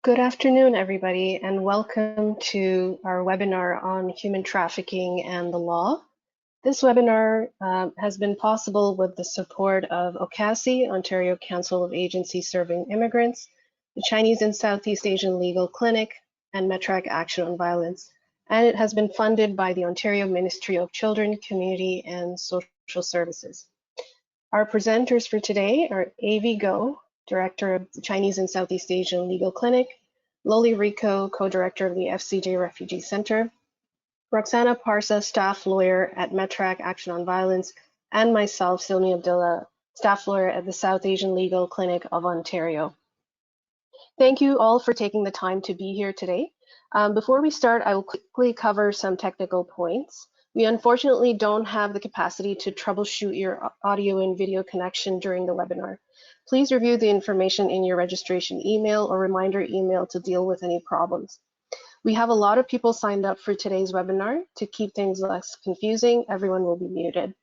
Good afternoon, everybody, and welcome to our webinar on human trafficking and the law. This webinar has been possible with the support of OCASI, Ontario Council of Agencies Serving Immigrants, the Chinese and Southeast Asian Legal Clinic, and METRAC Action on Violence. And it has been funded by the Ontario Ministry of Children, Community and Social Services. Our presenters for today are Avi Go, Director of the Chinese and Southeast Asian Legal Clinic, Loli Rico, Co-Director of the FCJ Refugee Center, Roxana Parsa, Staff Lawyer at METRAC Action on Violence, and myself, Silmi Abdullah, Staff Lawyer at the South Asian Legal Clinic of Ontario. Thank you all for taking the time to be here today. Before we start, I will quickly cover some technical points. We unfortunately don't have the capacity to troubleshoot your audio and video connection during the webinar. Please review the information in your registration email or reminder email to deal with any problems. We have a lot of people signed up for today's webinar. To keep things less confusing, everyone will be muted.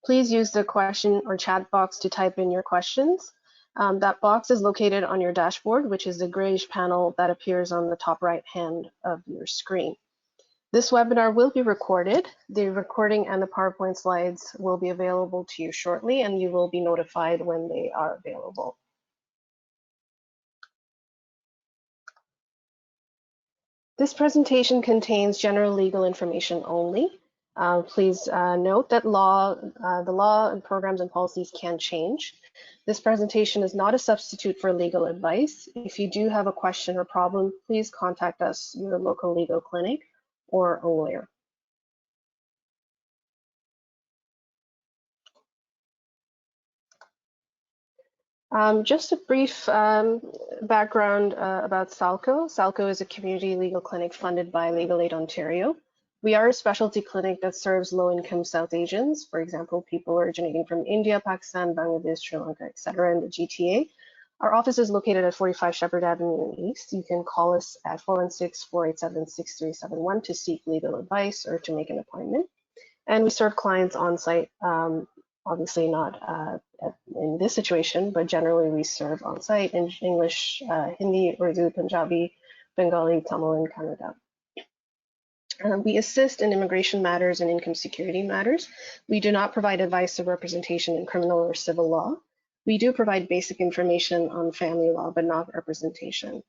Please use the question or chat box to type in your questions. That box is located on your dashboard, which is the grayish panel that appears on the top right hand of your screen. This webinar will be recorded. The recording and the PowerPoint slides will be available to you shortly, and you will be notified when they are available. This presentation contains general legal information only. Please note that the law and programs and policies can change. This presentation is not a substitute for legal advice. If you do have a question or problem, please contact us, your local legal clinic, or a lawyer. Just a brief background about saico. Saico is a community legal clinic funded by Legal Aid Ontario. We are a specialty clinic that serves low-income South Asians, for example, people originating from India, Pakistan, Bangladesh, Sri Lanka, etc., and the GTA. Our office is located at 45 Shepherd Avenue East. You can call us at 416-487-6371 to seek legal advice or to make an appointment. And we serve clients on site, obviously not in this situation, but generally we serve on site in English, Hindi, Urdu, Punjabi, Bengali, Tamil, and Kannada. We assist in immigration matters and income security matters. We do not provide advice or representation in criminal or civil law. We do provide basic information on family law, but not representation.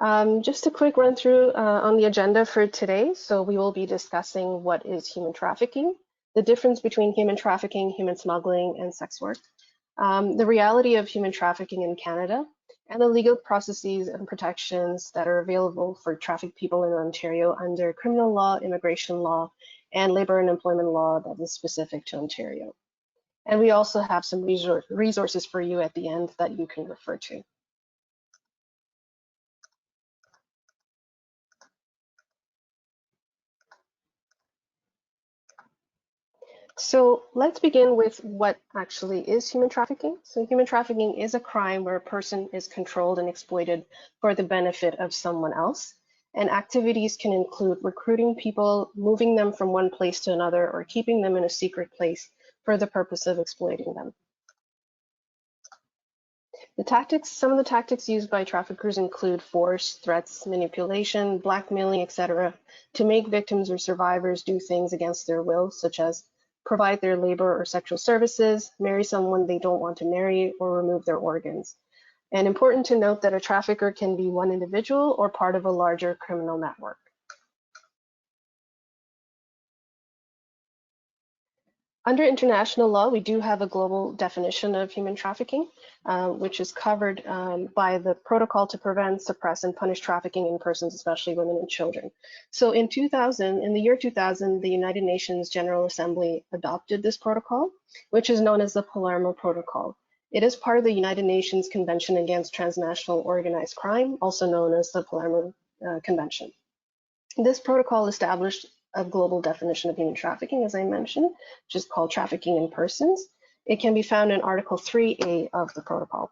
Just a quick run through on the agenda for today. So we will be discussing what is human trafficking, the difference between human trafficking, human smuggling, and sex work, the reality of human trafficking in Canada, and the legal processes and protections that are available for trafficked people in Ontario under criminal law, immigration law, and labor and employment law that is specific to Ontario. And we also have some resources for you at the end that you can refer to. So let's begin with what actually is human trafficking. So human trafficking is a crime where a person is controlled and exploited for the benefit of someone else. And activities can include recruiting people, moving them from one place to another, or keeping them in a secret place for the purpose of exploiting them. Some of the tactics used by traffickers include force, threats, manipulation, blackmailing, etc., to make victims or survivors do things against their will, such as provide their labor or sexual services, marry someone they don't want to marry, or remove their organs. And important to note that a trafficker can be one individual or part of a larger criminal network. Under international law, we do have a global definition of human trafficking, which is covered by the Protocol to Prevent, Suppress, and Punish Trafficking in Persons, especially women and children. So in the year 2000, the United Nations General Assembly adopted this protocol, which is known as the Palermo Protocol. It is part of the United Nations Convention Against Transnational Organized Crime, also known as the Palermo Convention. This protocol established a global definition of human trafficking, as I mentioned, which is called trafficking in persons. It can be found in Article 3A of the protocol.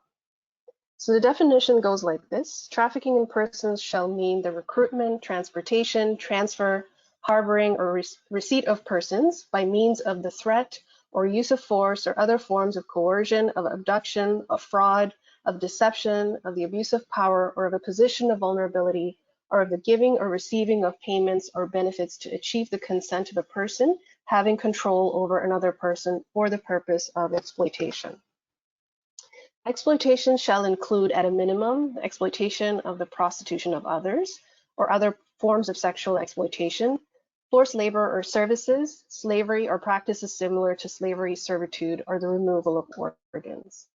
So the definition goes like this: trafficking in persons shall mean the recruitment, transportation, transfer, harboring, or receipt of persons by means of the threat or use of force or other forms of coercion, of abduction, of fraud, of deception, of the abuse of power, or of a position of vulnerability, or of the giving or receiving of payments or benefits to achieve the consent of a person having control over another person for the purpose of exploitation. Exploitation shall include, at a minimum, the exploitation of the prostitution of others or other forms of sexual exploitation, forced labor or services, slavery or practices similar to slavery, servitude, or the removal of organs.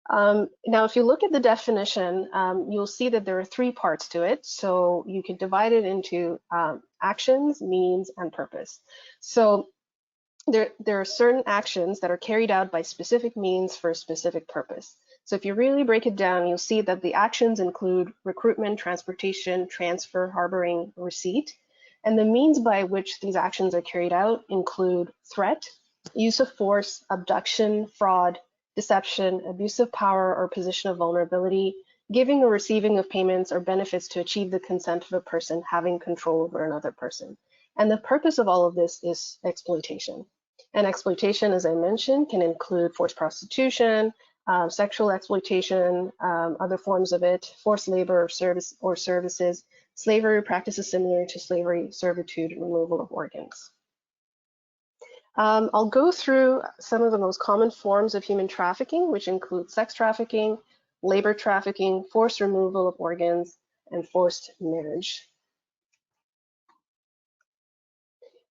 Now, if you look at the definition, you'll see that there are three parts to it. So you can divide it into actions, means, and purpose. So there are certain actions that are carried out by specific means for a specific purpose. So if you really break it down, you'll see that the actions include recruitment, transportation, transfer, harboring, receipt. And the means by which these actions are carried out include threat, use of force, abduction, fraud, deception, abuse of power or position of vulnerability, giving or receiving of payments or benefits to achieve the consent of a person having control over another person. And the purpose of all of this is exploitation. And exploitation, as I mentioned, can include forced prostitution, sexual exploitation, other forms of it, forced labor or services, slavery practices similar to slavery, servitude, and removal of organs. I'll go through some of the most common forms of human trafficking, which include sex trafficking, labor trafficking, forced removal of organs, and forced marriage.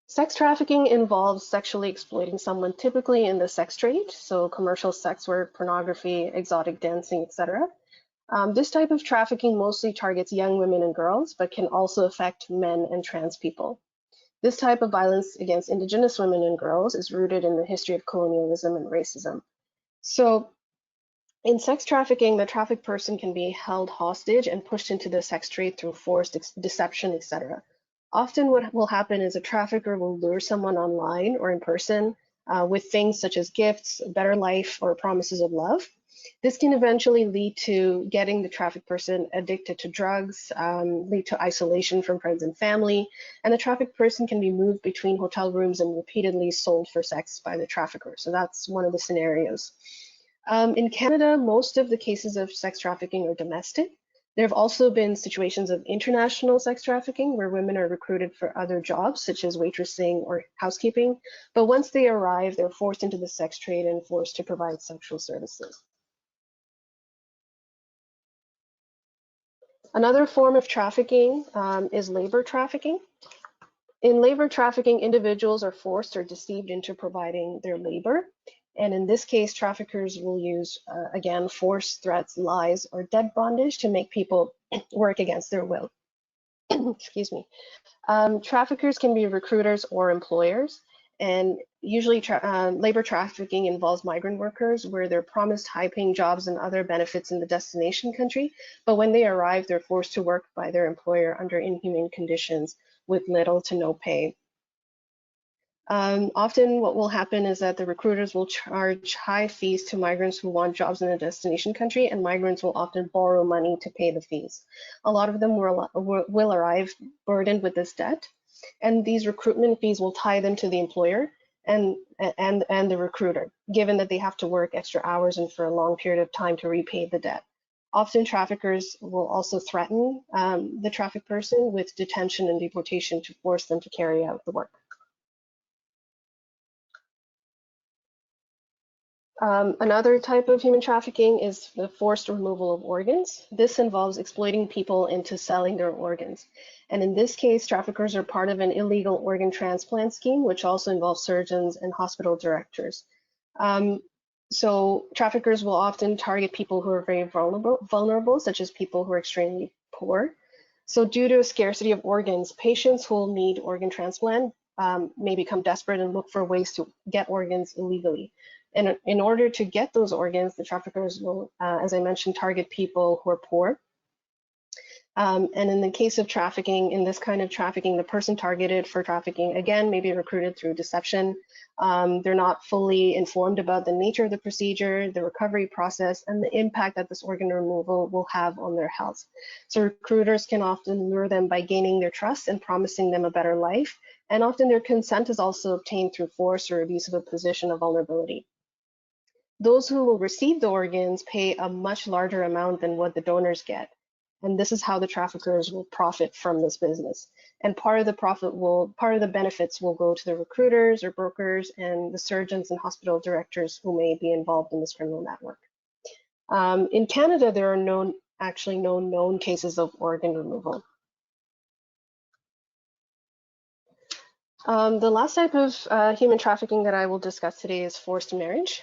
Sex trafficking involves sexually exploiting someone, typically in the sex trade, so commercial sex work, pornography, exotic dancing, etc. This type of trafficking mostly targets young women and girls, but can also affect men and trans people. This type of violence against Indigenous women and girls is rooted in the history of colonialism and racism. So in sex trafficking, the trafficked person can be held hostage and pushed into the sex trade through force, deception, etc. Often what will happen is a trafficker will lure someone online or in person with things such as gifts, a better life, or promises of love. This can eventually lead to getting the trafficked person addicted to drugs, lead to isolation from friends and family, and the trafficked person can be moved between hotel rooms and repeatedly sold for sex by the trafficker. So that's one of the scenarios. In Canada, most of the cases of sex trafficking are domestic. There have also been situations of international sex trafficking where women are recruited for other jobs, such as waitressing or housekeeping. But once they arrive, they're forced into the sex trade and forced to provide sexual services. Another form of trafficking is labor trafficking. In labor trafficking, individuals are forced or deceived into providing their labor. And in this case, traffickers will use, again, force, threats, lies, or debt bondage to make people work against their will. Excuse me. Traffickers can be recruiters or employers. And usually labor trafficking involves migrant workers where they're promised high-paying jobs and other benefits in the destination country. But when they arrive, they're forced to work by their employer under inhumane conditions with little to no pay. Often what will happen is that the recruiters will charge high fees to migrants who want jobs in a destination country, and migrants will often borrow money to pay the fees. A lot of them will arrive burdened with this debt, and these recruitment fees will tie them to the employer and the recruiter, given that they have to work extra hours and for a long period of time to repay the debt. Often traffickers will also threaten the trafficked person with detention and deportation to force them to carry out the work. Another type of human trafficking is the forced removal of organs. This involves exploiting people into selling their organs. And in this case, traffickers are part of an illegal organ transplant scheme, which also involves surgeons and hospital directors. So traffickers will often target people who are very vulnerable, such as people who are extremely poor. So due to a scarcity of organs, patients who will need organ transplant may become desperate and look for ways to get organs illegally. And in order to get those organs, the traffickers will, as I mentioned, target people who are poor. And in the case of trafficking, in this kind of trafficking, the person targeted for trafficking, again, may be recruited through deception. They're not fully informed about the nature of the procedure, the recovery process, and the impact that this organ removal will have on their health. So recruiters can often lure them by gaining their trust and promising them a better life. And often their consent is also obtained through force or abuse of a position of vulnerability. Those who will receive the organs pay a much larger amount than what the donors get. And this is how the traffickers will profit from this business. And part of the benefits will go to the recruiters or brokers and the surgeons and hospital directors who may be involved in this criminal network. In Canada, there are actually no known cases of organ removal. The last type of human trafficking that I will discuss today is forced marriage.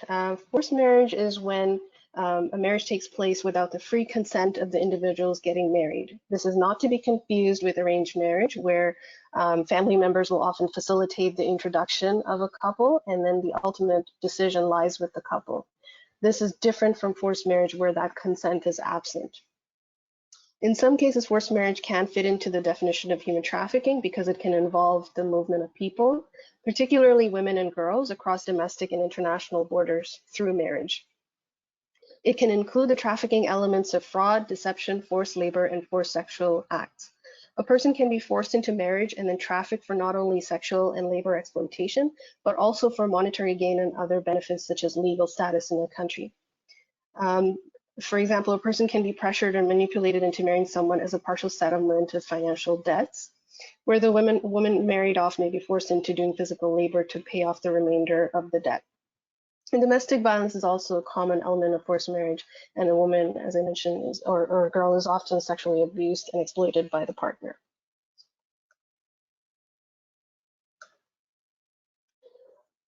Forced marriage is when a marriage takes place without the free consent of the individuals getting married. This is not to be confused with arranged marriage, where family members will often facilitate the introduction of a couple, and then the ultimate decision lies with the couple. This is different from forced marriage, where that consent is absent. In some cases, forced marriage can fit into the definition of human trafficking because it can involve the movement of people, particularly women and girls, across domestic and international borders through marriage. It can include the trafficking elements of fraud, deception, forced labor, and forced sexual acts. A person can be forced into marriage and then trafficked for not only sexual and labor exploitation, but also for monetary gain and other benefits such as legal status in the country. For example, a person can be pressured or manipulated into marrying someone as a partial settlement of financial debts, where the woman married off may be forced into doing physical labor to pay off the remainder of the debt. And domestic violence is also a common element of forced marriage, and a woman, as I mentioned, or a girl is often sexually abused and exploited by the partner.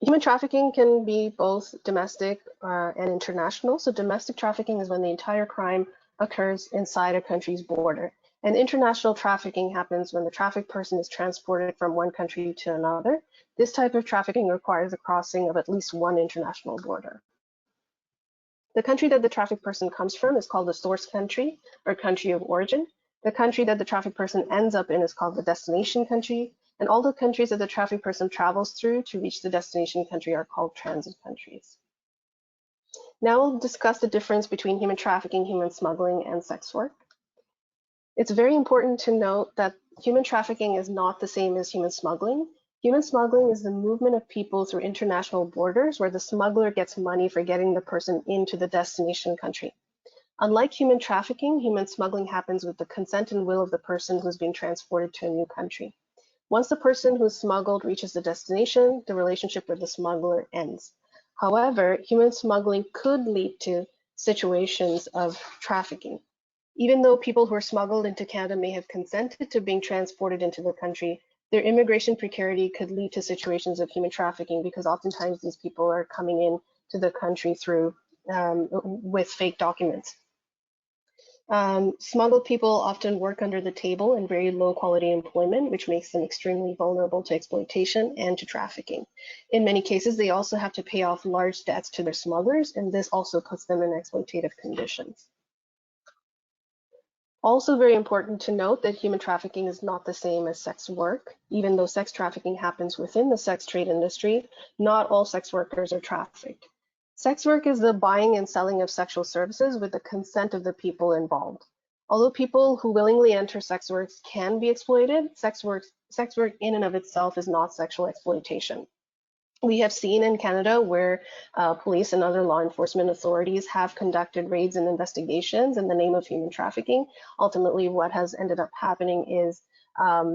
Human trafficking can be both domestic and international. So domestic trafficking is when the entire crime occurs inside a country's border. And international trafficking happens when the trafficked person is transported from one country to another. This type of trafficking requires the crossing of at least one international border. The country that the trafficked person comes from is called the source country or country of origin. The country that the trafficked person ends up in is called the destination country. And all the countries that the trafficked person travels through to reach the destination country are called transit countries. Now we'll discuss the difference between human trafficking, human smuggling, and sex work. It's very important to note that human trafficking is not the same as human smuggling. Human smuggling is the movement of people through international borders where the smuggler gets money for getting the person into the destination country. Unlike human trafficking, human smuggling happens with the consent and will of the person who's being transported to a new country. Once the person who's smuggled reaches the destination, the relationship with the smuggler ends. However, human smuggling could lead to situations of trafficking. Even though people who are smuggled into Canada may have consented to being transported into the country, their immigration precarity could lead to situations of human trafficking because oftentimes these people are coming in to the country through with fake documents. Smuggled people often work under the table in very low quality employment, which makes them extremely vulnerable to exploitation and to trafficking. In many cases, they also have to pay off large debts to their smugglers, and this also puts them in exploitative conditions. Also very important to note that human trafficking is not the same as sex work. Even though sex trafficking happens within the sex trade industry, not all sex workers are trafficked. Sex work is the buying and selling of sexual services with the consent of the people involved. Although people who willingly enter sex work can be exploited, sex work in and of itself is not sexual exploitation. We have seen in Canada where police and other law enforcement authorities have conducted raids and investigations in the name of human trafficking. Ultimately, what has ended up happening is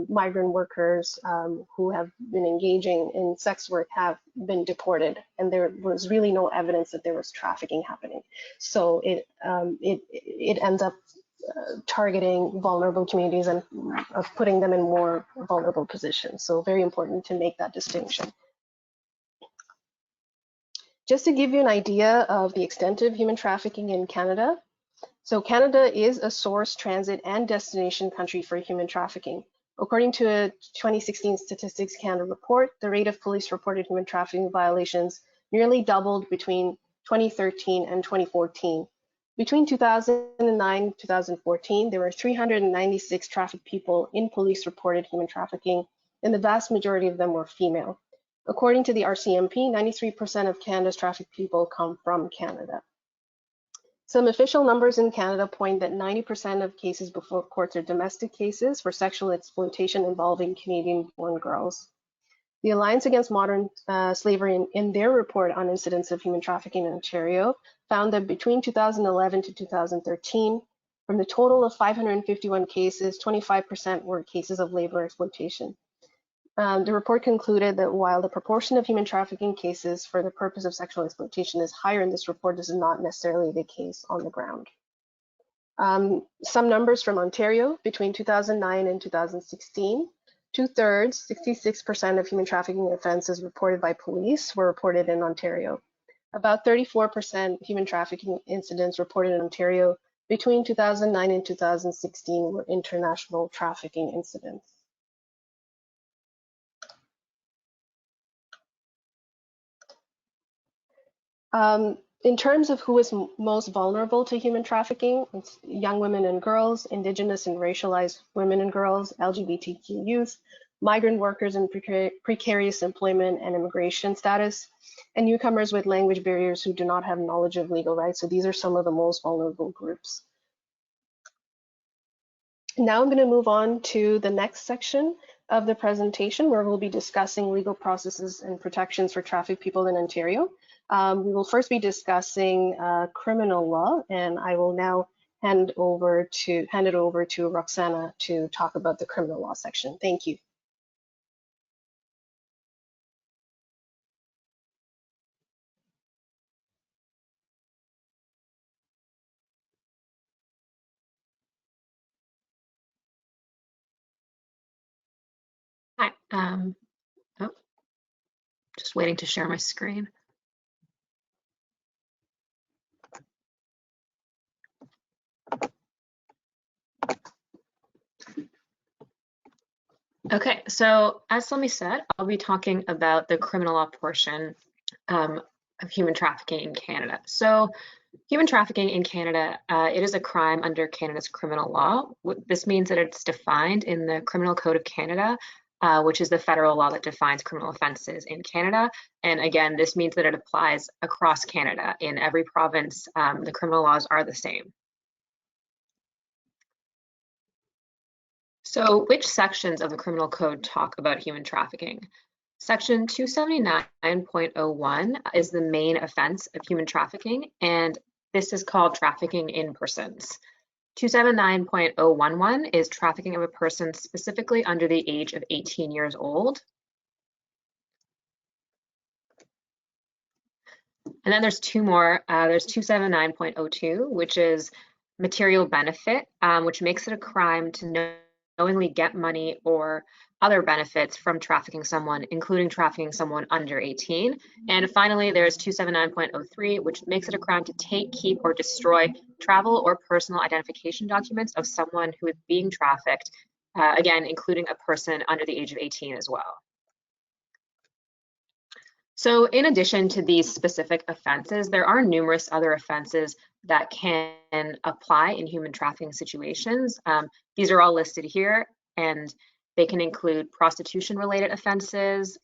migrant workers who have been engaging in sex work have been deported, and there was really no evidence that there was trafficking happening. So it ends up targeting vulnerable communities and of putting them in more vulnerable positions. So very important to make that distinction. Just to give you an idea of the extent of human trafficking in Canada, so Canada is a source, transit, and destination country for human trafficking. According to a 2016 Statistics Canada report, the rate of police-reported human trafficking violations nearly doubled between 2013 and 2014. Between 2009 and 2014, there were 396 trafficked people in police-reported human trafficking, and the vast majority of them were female. According to the RCMP, 93% of Canada's trafficked people come from Canada. Some official numbers in Canada point that 90% of cases before courts are domestic cases for sexual exploitation involving Canadian-born girls. The Alliance Against Modern Slavery, in their report on incidents of human trafficking in Ontario, found that between 2011 to 2013, from the total of 551 cases, 25% were cases of labor exploitation. The report concluded that while the proportion of human trafficking cases for the purpose of sexual exploitation is higher in this report, this is not necessarily the case on the ground. Some numbers from Ontario between 2009 and 2016, 2/3, 66% of human trafficking offenses reported by police were reported in Ontario. About 34% human trafficking incidents reported in Ontario between 2009 and 2016 were international trafficking incidents. In terms of who is most vulnerable to human trafficking, it's young women and girls, Indigenous and racialized women and girls, LGBTQ youth, migrant workers in precarious employment and immigration status, and newcomers with language barriers who do not have knowledge of legal rights. So these are some of the most vulnerable groups. Now I'm going to move on to the next section of the presentation where we'll be discussing legal processes and protections for trafficked people in Ontario. We will first be discussing criminal law, and I will now hand it over to Roxana to talk about the criminal law section. Thank you. Hi, oh, just waiting to share my screen. Okay, so as Salmi said, I'll be talking about the criminal law portion of human trafficking in Canada. So human trafficking in Canada, it is a crime under Canada's criminal law. This means that it's defined in the Criminal Code of Canada, which is the federal law that defines criminal offenses in Canada. And again, this means that it applies across Canada. In every province, the criminal laws are the same. So which sections of the criminal code talk about human trafficking? Section 279.01 is the main offense of human trafficking, and this is called trafficking in persons. 279.011 is trafficking of a person specifically under the age of 18 years old. And then there's two more. There's 279.02, which is material benefit, which makes it a crime to knowingly get money or other benefits from trafficking someone, including trafficking someone under 18. And finally, there's 279.03, which makes it a crime to take, keep, or destroy travel or personal identification documents of someone who is being trafficked, again, including a person under the age of 18 as well. So in addition to these specific offenses, there are numerous other offenses that can apply in human trafficking situations. These are all listed here, and they can include prostitution-related offenses,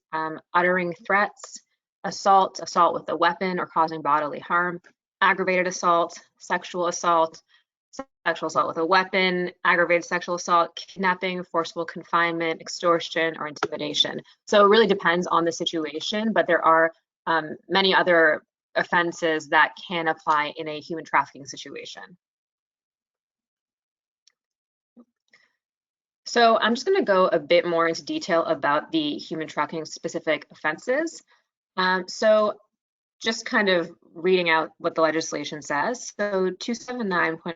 uttering threats, assault with a weapon or causing bodily harm, aggravated assault, sexual assault with a weapon, aggravated sexual assault, kidnapping, forcible confinement, extortion, or intimidation. So it really depends on the situation, but there are many other offenses that can apply in a human trafficking situation. So I'm just going to go a bit more into detail about the human trafficking specific offenses. So just kind of reading out what the legislation says. So 279.1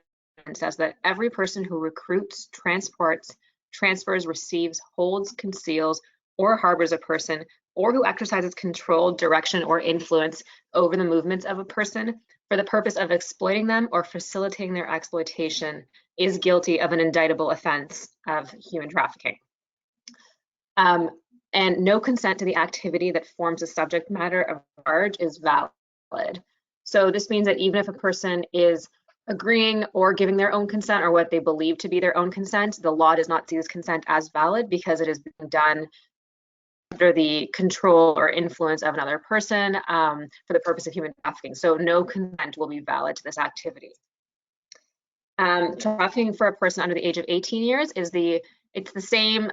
says that every person who recruits, transports, transfers, receives, holds, conceals, or harbors a person, or who exercises control, direction, or influence over the movements of a person for the purpose of exploiting them or facilitating their exploitation is guilty of an indictable offense of human trafficking. And no consent to the activity that forms the subject matter of charge is valid. So this means that even if a person is agreeing or giving their own consent or what they believe to be their own consent, the law does not see this consent as valid because it is being done under the control or influence of another person for the purpose of human trafficking. So no consent will be valid to this activity. Trafficking for a person under the age of 18 years is it's the same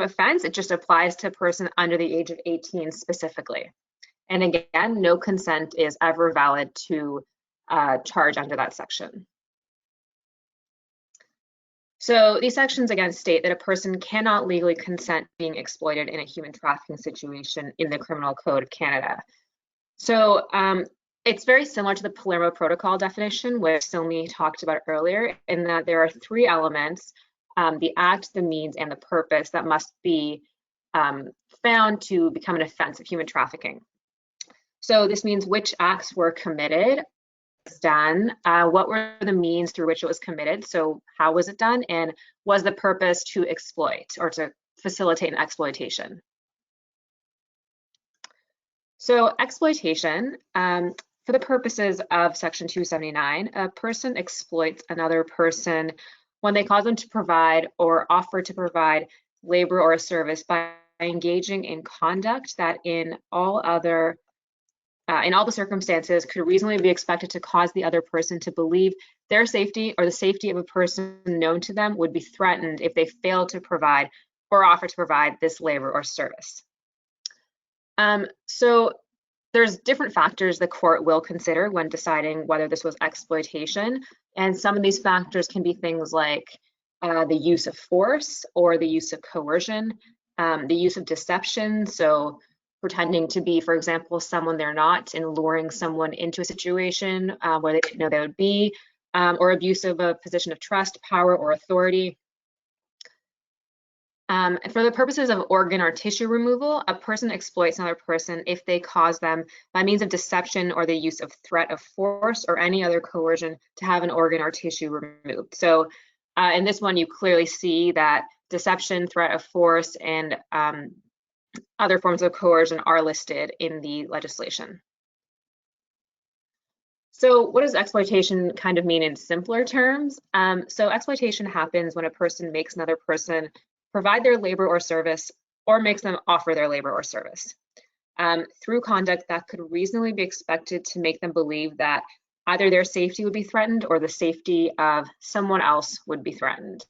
offense, it just applies to a person under the age of 18 specifically. And again, no consent is ever valid to charge under that section. So these sections again state that a person cannot legally consent being exploited in a human trafficking situation in the Criminal Code of Canada. So it's very similar to the Palermo Protocol definition, which Silmi talked about earlier, in that there are three elements: the act, the means, and the purpose that must be found to become an offense of human trafficking. So this means which acts were committed, done, what were the means through which it was committed, so how was it done, and was the purpose to exploit or to facilitate an exploitation. So exploitation, for the purposes of Section 279, a person exploits another person when they cause them to provide or offer to provide labor or a service by engaging in conduct that in all the circumstances could reasonably be expected to cause the other person to believe their safety or the safety of a person known to them would be threatened if they fail to provide or offer to provide this labor or service. So there's different factors the court will consider when deciding whether this was exploitation. And some of these factors can be things like the use of force or the use of coercion, the use of deception. So pretending to be, for example, someone they're not and luring someone into a situation where they didn't know they would be, or abuse of a position of trust, power, or authority. For the purposes of organ or tissue removal, a person exploits another person if they cause them by means of deception or the use of threat of force or any other coercion to have an organ or tissue removed. So in this one, you clearly see that deception, threat of force, and other forms of coercion are listed in the legislation. So what does exploitation kind of mean in simpler terms? So exploitation happens when a person makes another person provide their labor or service or makes them offer their labor or service through conduct that could reasonably be expected to make them believe that either their safety would be threatened or the safety of someone else would be threatened.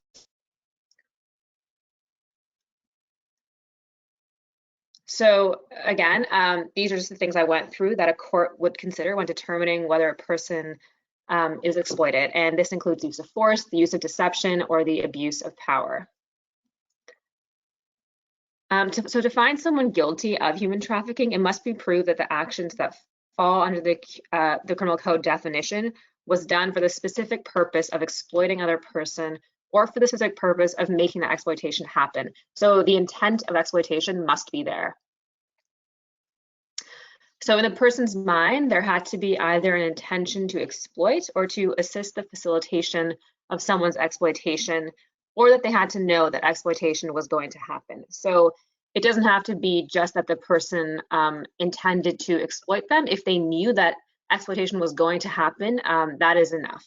So again, these are just the things I went through that a court would consider when determining whether a person is exploited. And this includes use of force, the use of deception, or the abuse of power. So to find someone guilty of human trafficking, it must be proved that the actions that fall under the criminal code definition was done for the specific purpose of exploiting another person or for the specific purpose of making the exploitation happen. So the intent of exploitation must be there. So in the person's mind, there had to be either an intention to exploit or to assist the facilitation of someone's exploitation, or that they had to know that exploitation was going to happen. So It doesn't have to be just that the person intended to exploit them. If they knew that exploitation was going to happen, that is enough.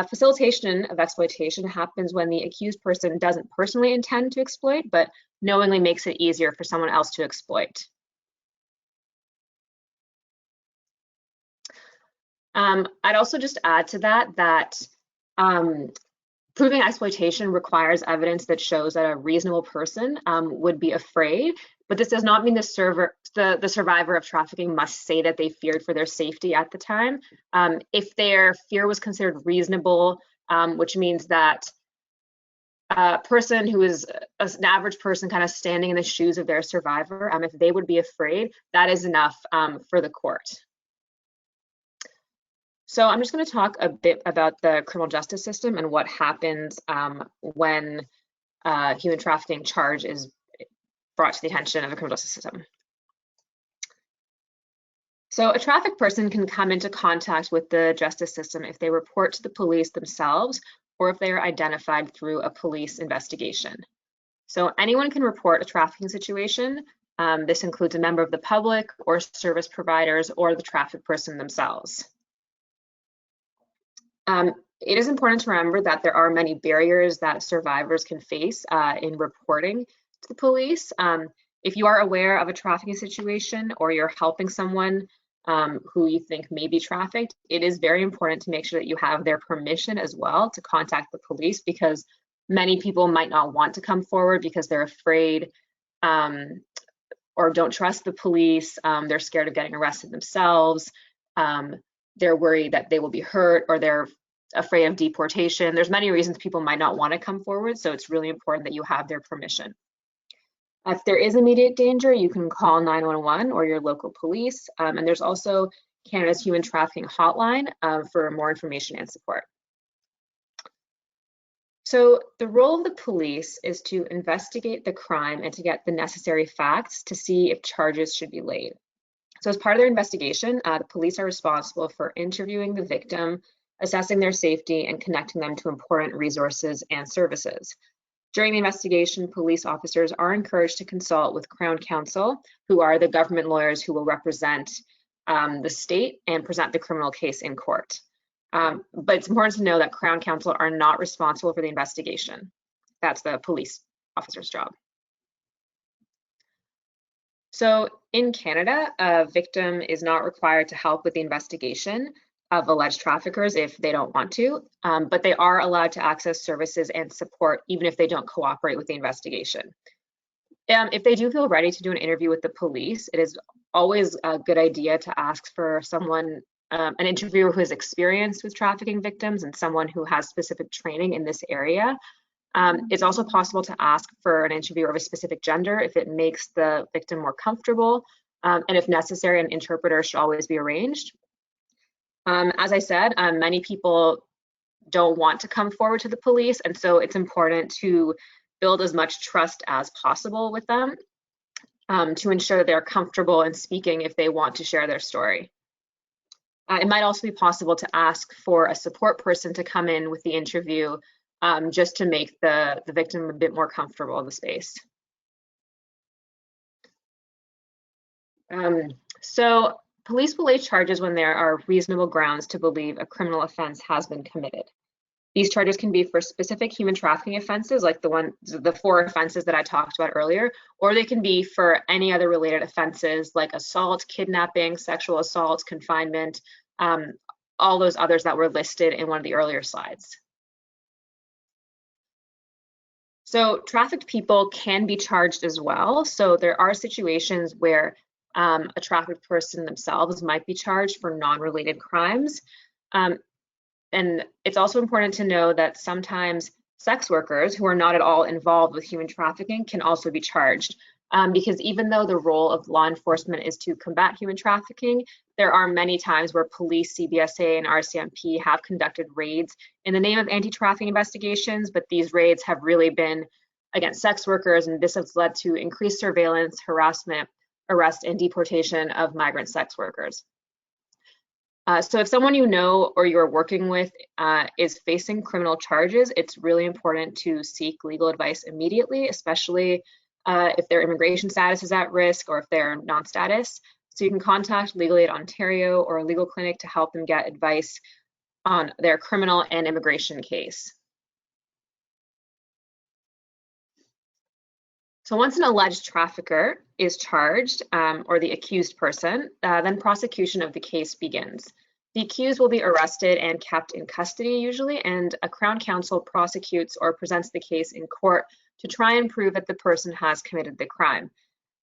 Facilitation of exploitation happens when the accused person doesn't personally intend to exploit, but knowingly makes it easier for someone else to exploit. I'd also just add to that proving exploitation requires evidence that shows that a reasonable person would be afraid, but this does not mean the survivor of trafficking must say that they feared for their safety at the time. If their fear was considered reasonable, which means that a person who is an average person kind of standing in the shoes of their survivor, if they would be afraid, that is enough for the court. So I'm just going to talk a bit about the criminal justice system and what happens when human trafficking charge is brought to the attention of the criminal justice system. So a trafficked person can come into contact with the justice system if they report to the police themselves or if they are identified through a police investigation. So anyone can report a trafficking situation. This includes a member of the public or service providers or the trafficked person themselves. It is important to remember that there are many barriers that survivors can face in reporting to the police. If you are aware of a trafficking situation or you're helping someone who you think may be trafficked, it is very important to make sure that you have their permission as well to contact the police, because many people might not want to come forward because they're afraid or don't trust the police. They're scared of getting arrested themselves. They're worried that they will be hurt, or they're afraid of deportation. There's many reasons people might not want to come forward, so it's really important that you have their permission. If there is immediate danger, you can call 911 or your local police, and there's also Canada's Human Trafficking Hotline for more information and support. So the role of the police is to investigate the crime and to get the necessary facts to see if charges should be laid. So as part of their investigation, the police are responsible for interviewing the victim, assessing their safety, and connecting them to important resources and services. During the investigation, police officers are encouraged to consult with Crown Counsel, who are the government lawyers who will represent the state and present the criminal case in court. But it's important to know that Crown Counsel are not responsible for the investigation. That's the police officer's job. So in Canada, a victim is not required to help with the investigation of alleged traffickers if they don't want to, but they are allowed to access services and support even if they don't cooperate with the investigation. If they do feel ready to do an interview with the police, it is always a good idea to ask for someone, an interviewer who is experienced with trafficking victims and someone who has specific training in this area. It's also possible to ask for an interviewer of a specific gender if it makes the victim more comfortable, and if necessary, an interpreter should always be arranged. As I said, many people don't want to come forward to the police, and so it's important to build as much trust as possible with them to ensure they're comfortable in speaking if they want to share their story. It might also be possible to ask for a support person to come in with the interview just to make the victim a bit more comfortable in the space. So police will lay charges when there are reasonable grounds to believe a criminal offense has been committed. These charges can be for specific human trafficking offenses, like the 4 offenses that I talked about earlier, or they can be for any other related offenses like assault, kidnapping, sexual assault, confinement, all those others that were listed in one of the earlier slides. So trafficked people can be charged as well. So there are situations where a trafficked person themselves might be charged for non-related crimes. And it's also important to know that sometimes sex workers who are not at all involved with human trafficking can also be charged. Because even though the role of law enforcement is to combat human trafficking, there are many times where police, CBSA, and RCMP have conducted raids in the name of anti-trafficking investigations, but these raids have really been against sex workers, and this has led to increased surveillance, harassment, arrest, and deportation of migrant sex workers. So if someone you know or you're working with is facing criminal charges, it's really important to seek legal advice immediately, especially if their immigration status is at risk or if they're non-status. So you can contact Legal Aid Ontario or a legal clinic to help them get advice on their criminal and immigration case. So once an alleged trafficker is charged, or the accused person, then prosecution of the case begins. The accused will be arrested and kept in custody usually, and a Crown Counsel prosecutes or presents the case in court to try and prove that the person has committed the crime.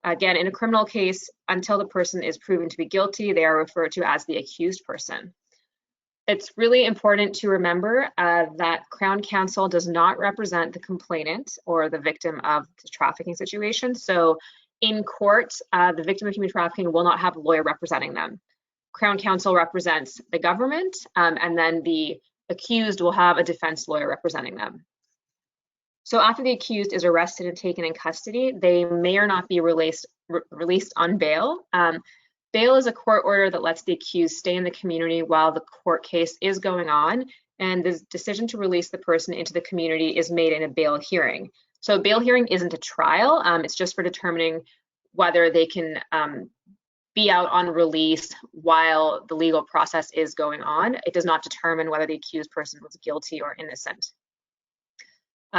Again, in a criminal case, until the person is proven to be guilty, they are referred to as the accused person. It's really important to remember that Crown Counsel does not represent the complainant or the victim of the trafficking situation. So in court, the victim of human trafficking will not have a lawyer representing them. Crown Counsel represents the government, and then the accused will have a defense lawyer representing them. So after the accused is arrested and taken in custody, they may or not be released on bail. Bail is a court order that lets the accused stay in the community while the court case is going on, and the decision to release the person into the community is made in a bail hearing. So a bail hearing isn't a trial, it's just for determining whether they can be out on release while the legal process is going on. It does not determine whether the accused person was guilty or innocent.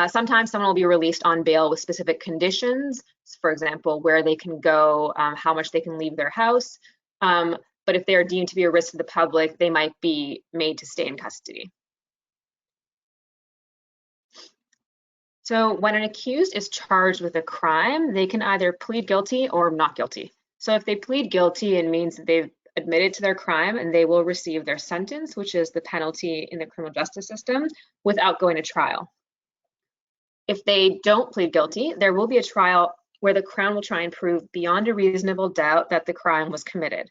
Sometimes someone will be released on bail with specific conditions, for example, where they can go, how much they can leave their house. But if they are deemed to be a risk to the public, they might be made to stay in custody. So when an accused is charged with a crime, they can either plead guilty or not guilty. So if they plead guilty, it means that they've admitted to their crime and they will receive their sentence, which is the penalty in the criminal justice system, without going to trial. If they don't plead guilty, there will be a trial where the Crown will try and prove beyond a reasonable doubt that the crime was committed.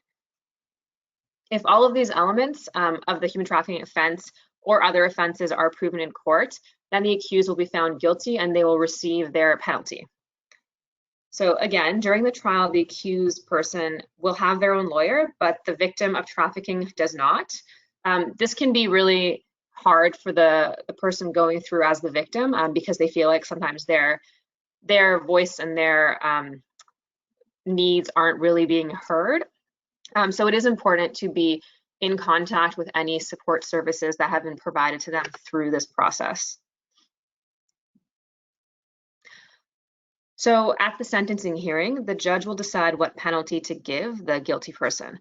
If all of these elements of the human trafficking offense or other offenses are proven in court, then the accused will be found guilty and they will receive their penalty. So again, during the trial, the accused person will have their own lawyer, but the victim of trafficking does not. This can be really hard for the person going through as the victim because they feel like sometimes their voice and their needs aren't really being heard. So it is important to be in contact with any support services that have been provided to them through this process. So at the sentencing hearing, the judge will decide what penalty to give the guilty person.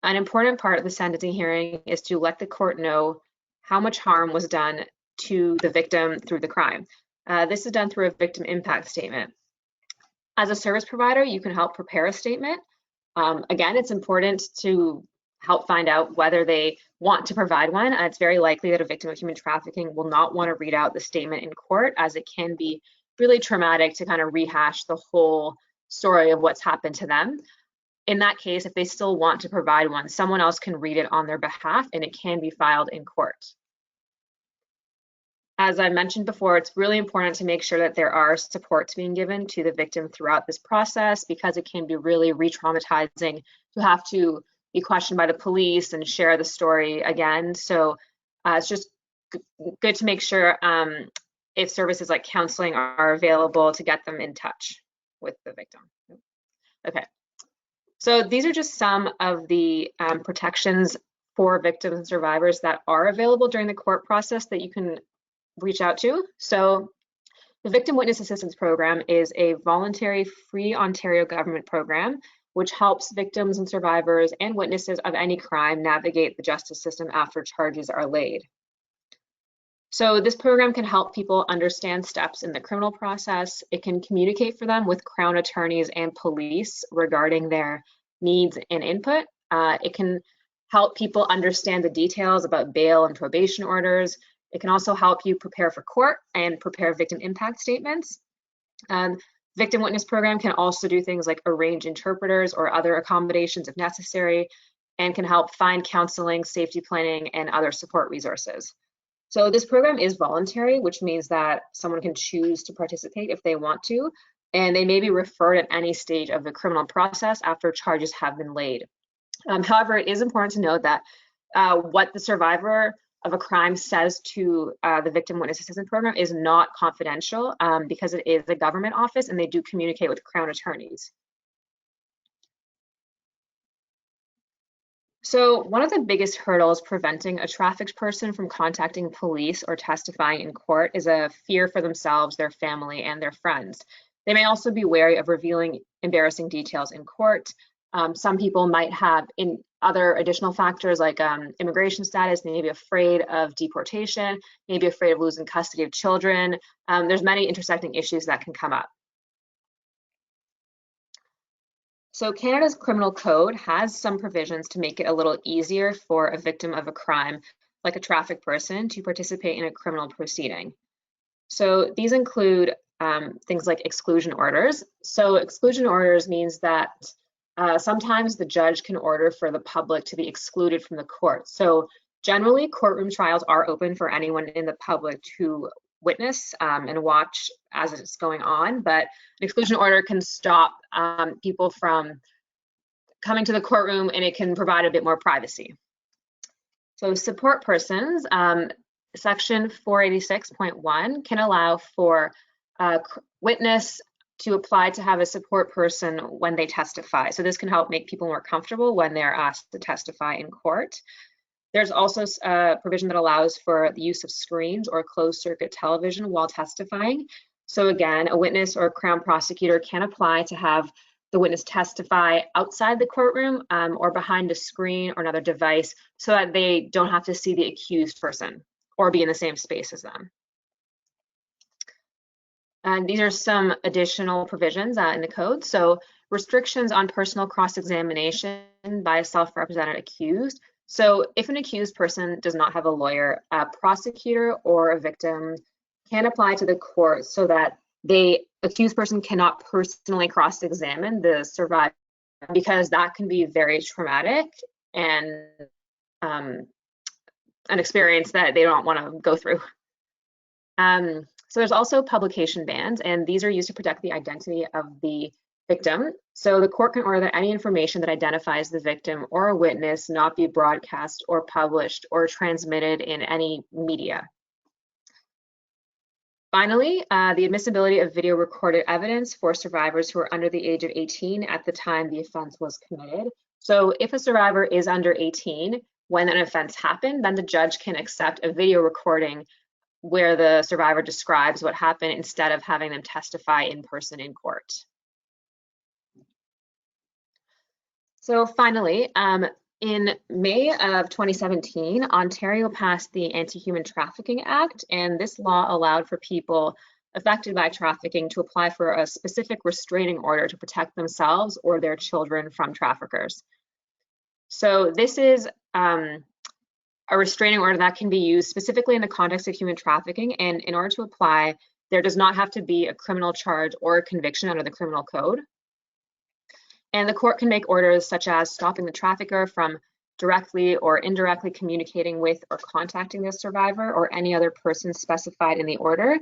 An important part of the sentencing hearing is to let the court know how much harm was done to the victim through the crime. This is done through a victim impact statement. As a service provider, you can help prepare a statement. Again, it's important to help find out whether they want to provide one. It's very likely that a victim of human trafficking will not want to read out the statement in court, as it can be really traumatic to kind of rehash the whole story of what's happened to them. In that case, if they still want to provide one, someone else can read it on their behalf and it can be filed in court. As I mentioned before, it's really important to make sure that there are supports being given to the victim throughout this process, because it can be really re-traumatizing to have to be questioned by the police and share the story again. So it's just good to make sure if services like counseling are available, to get them in touch with the victim. Okay, so these are just some of the protections for victims and survivors that are available during the court process that you can reach out to. So the Victim Witness Assistance Program is a voluntary free Ontario government program which helps victims and survivors and witnesses of any crime navigate the justice system after charges are laid. So this program can help people understand steps in the criminal process. It can communicate for them with Crown attorneys and police regarding their needs and input. It can help people understand the details about bail and probation orders. It can also help you prepare for court and prepare victim impact statements. Victim Witness Program can also do things like arrange interpreters or other accommodations if necessary, and can help find counseling, safety planning, and other support resources. So this program is voluntary, which means that someone can choose to participate if they want to, and they may be referred at any stage of the criminal process after charges have been laid. However, it is important to note that what the survivor of a crime says to the Victim Witness Assistance Program is not confidential because it is a government office and they do communicate with Crown attorneys. So one of the biggest hurdles preventing a trafficked person from contacting police or testifying in court is a fear for themselves, their family, and their friends. They may also be wary of revealing embarrassing details in court. Some people might have other additional factors like immigration status. They may be afraid of deportation, may be afraid of losing custody of children. There's many intersecting issues that can come up. So Canada's criminal code has some provisions to make it a little easier for a victim of a crime, like a trafficked person, to participate in a criminal proceeding. So these include things like exclusion orders. So exclusion orders means that sometimes the judge can order for the public to be excluded from the court. So generally, courtroom trials are open for anyone in the public to witness and watch as it's going on, but an exclusion order can stop people from coming to the courtroom, and it can provide a bit more privacy. So support persons, section 486.1 can allow for a witness to apply to have a support person when they testify. So this can help make people more comfortable when they're asked to testify in court. There's also a provision that allows for the use of screens or closed circuit television while testifying. So again, a witness or a Crown prosecutor can apply to have the witness testify outside the courtroom or behind a screen or another device so that they don't have to see the accused person or be in the same space as them. And these are some additional provisions in the code. So restrictions on personal cross-examination by a self-represented accused. So if an accused person does not have a lawyer, a prosecutor or a victim can apply to the court so that the accused person cannot personally cross-examine the survivor, because that can be very traumatic and an experience that they don't want to go through. So there's also publication bans, and these are used to protect the identity of the victim. So the court can order that any information that identifies the victim or a witness not be broadcast or published or transmitted in any media. Finally, the admissibility of video recorded evidence for survivors who are under the age of 18 at the time the offense was committed. So if a survivor is under 18 when an offense happened, then the judge can accept a video recording where the survivor describes what happened instead of having them testify in person in court. So finally, in May of 2017, Ontario passed the Anti-Human Trafficking Act, and this law allowed for people affected by trafficking to apply for a specific restraining order to protect themselves or their children from traffickers. So this is a restraining order that can be used specifically in the context of human trafficking, and in order to apply, there does not have to be a criminal charge or a conviction under the criminal code. And the court can make orders such as stopping the trafficker from directly or indirectly communicating with or contacting the survivor or any other person specified in the order.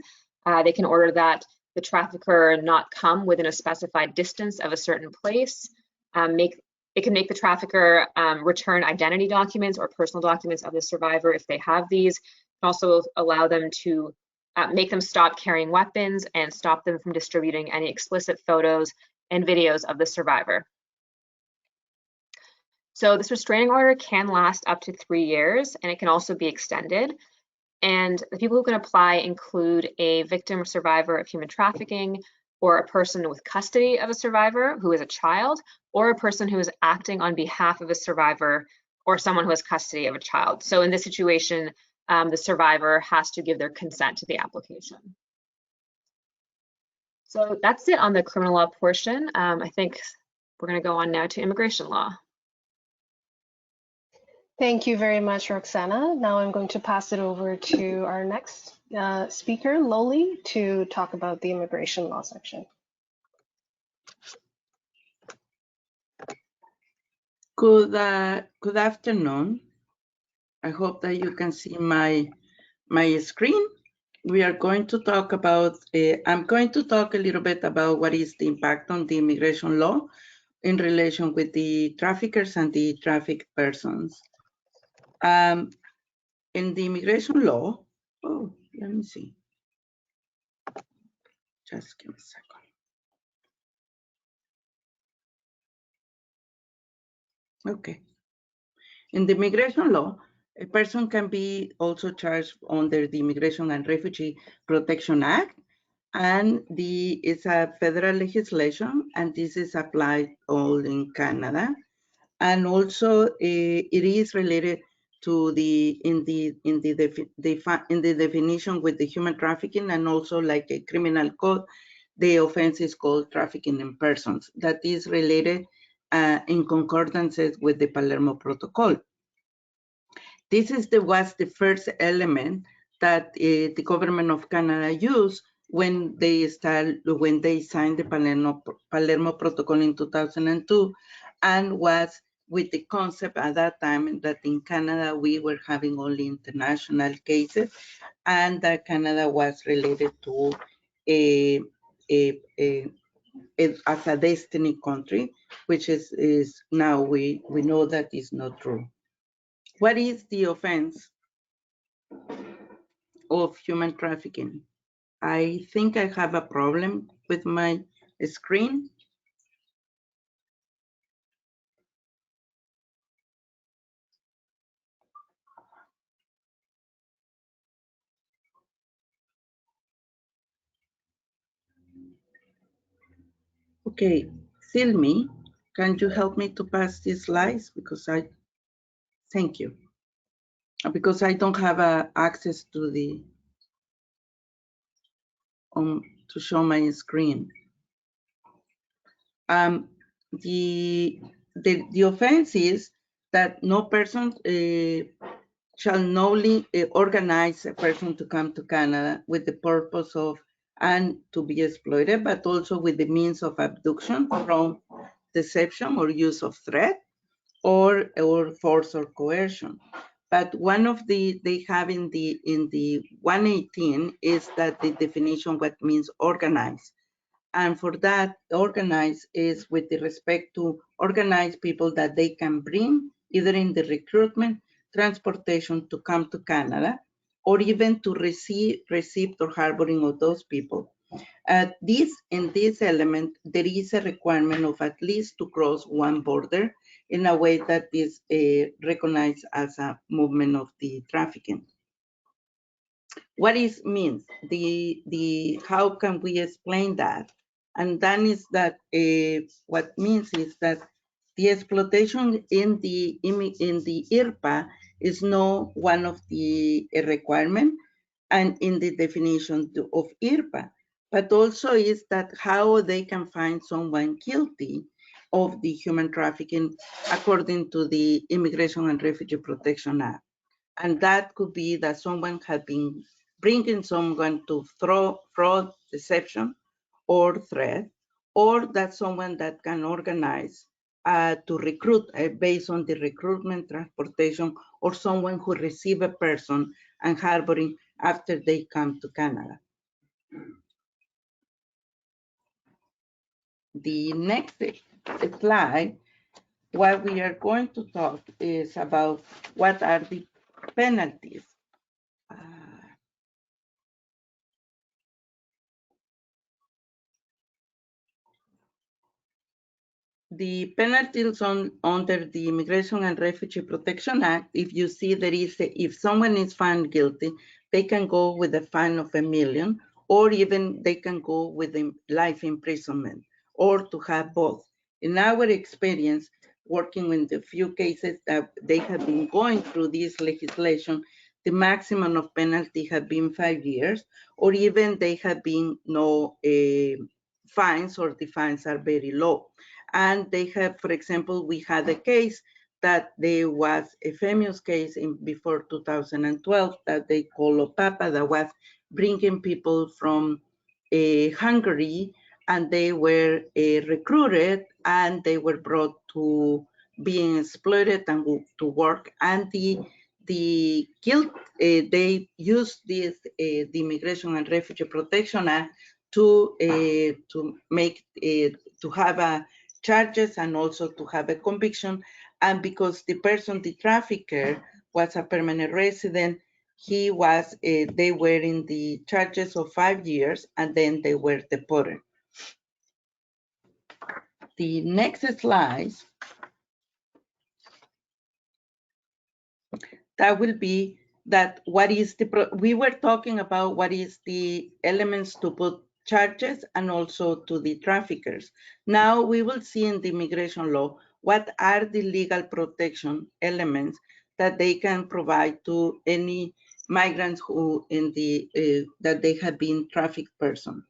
They can order that the trafficker not come within a specified distance of a certain place. It can make the trafficker return identity documents or personal documents of the survivor if they have these. It can also allow them to make them stop carrying weapons and stop them from distributing any explicit photos and videos of the survivor. So this restraining order can last up to 3 years, and it can also be extended. And the people who can apply include a victim or survivor of human trafficking, or a person with custody of a survivor who is a child, or a person who is acting on behalf of a survivor or someone who has custody of a child. So in this situation, the survivor has to give their consent to the application. So that's it on the criminal law portion. I think we're going to go on now to immigration law. Thank you very much, Roxana. Now I'm going to pass it over to our next speaker, Loli, to talk about the immigration law section. Good afternoon. I hope that you can see my screen. We are going to talk about, I'm going to talk a little bit about what is the impact on the immigration law in relation with the traffickers and the trafficked persons. in the immigration law, oh, let me see. Just give me a second. Okay. In the immigration law, a person can be also charged under the Immigration and Refugee Protection Act, and it's a federal legislation, and this is applied all in Canada. And also, it is related to in the definition with the human trafficking, and also like a criminal code, the offense is called trafficking in persons. That is related in concordance with the Palermo Protocol. This was the first element that the government of Canada used when they signed the Palermo Protocol in 2002, and was with the concept at that time that in Canada we were having only international cases, and that Canada was related to as a destiny country, which is now we know that is not true. What is the offense of human trafficking? I think I have a problem with my screen. Okay, Silmi, can you help me to pass these slides? Because thank you. Because I don't have access to to show my screen. The offense is that no person shall knowingly organize a person to come to Canada with the purpose of and to be exploited, but also with the means of abduction, from deception or use of threat, or force or coercion. But one of they have in the 118 is that the definition what means organize. And for that, organize is with the respect to organize people that they can bring either in the recruitment, transportation to come to Canada, or even to receive or harboring of those people. In this element, there is a requirement of at least to cross one border in a way that is recognized as a movement of the trafficking. What it means? How can we explain that? And then is that what means is that the exploitation in the IRPA is no one of the requirement, and in the definition of IRPA, but also is that how they can find someone guilty of the human trafficking according to the Immigration and Refugee Protection Act. And that could be that someone had been bringing someone to fraud, deception, or threat, or that someone that can organize to recruit based on the recruitment, transportation, or someone who receive a person and harboring after they come to Canada. The next slide, what we are going to talk is about what are the penalties. The penalties under the Immigration and Refugee Protection Act, if you see there is if someone is found guilty, they can go with a fine of $1 million, or even they can go with life imprisonment, or to have both. In our experience, working in the few cases that they have been going through this legislation, the maximum of penalty have been 5 years, or even they have been no fines, or the fines are very low. And they have, for example, we had a case that there was a famous case before 2012 that they call Opapa, that was bringing people from Hungary, and they were recruited, and they were brought to being exploited and to work. And the guilt, they used this the Immigration and Refugee Protection Act to make to have a charges and also to have a conviction. And because the person, the trafficker, was a permanent resident, he was, they were in the charges of 5 years and then they were deported. The next slide, that will be that what is the, we were talking about what is the elements to put charges and also to the traffickers. Now we will see in the immigration law what are the legal protection elements that they can provide to any migrants who in the that they have been trafficked person.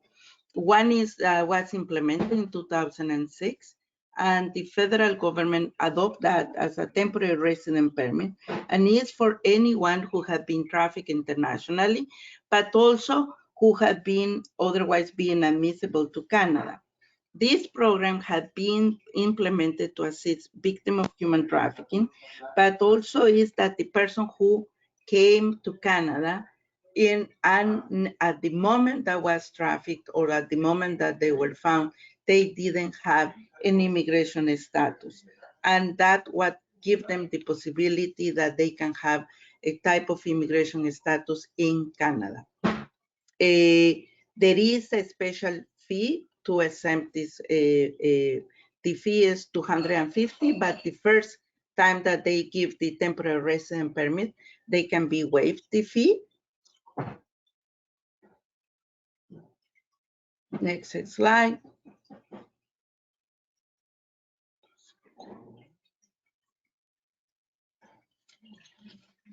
One is was implemented in 2006, and the federal government adopted that as a temporary resident permit, and is for anyone who has been trafficked internationally, but also who have been otherwise being admissible to Canada. This program had been implemented to assist victims of human trafficking, but also is that the person who came to Canada and at the moment that was trafficked or at the moment that they were found, they didn't have an immigration status. And that what give them the possibility that they can have a type of immigration status in Canada. There is a special fee to exempt this. The fee is $250, but the first time that they give the temporary resident permit, they can be waived the fee. Next slide.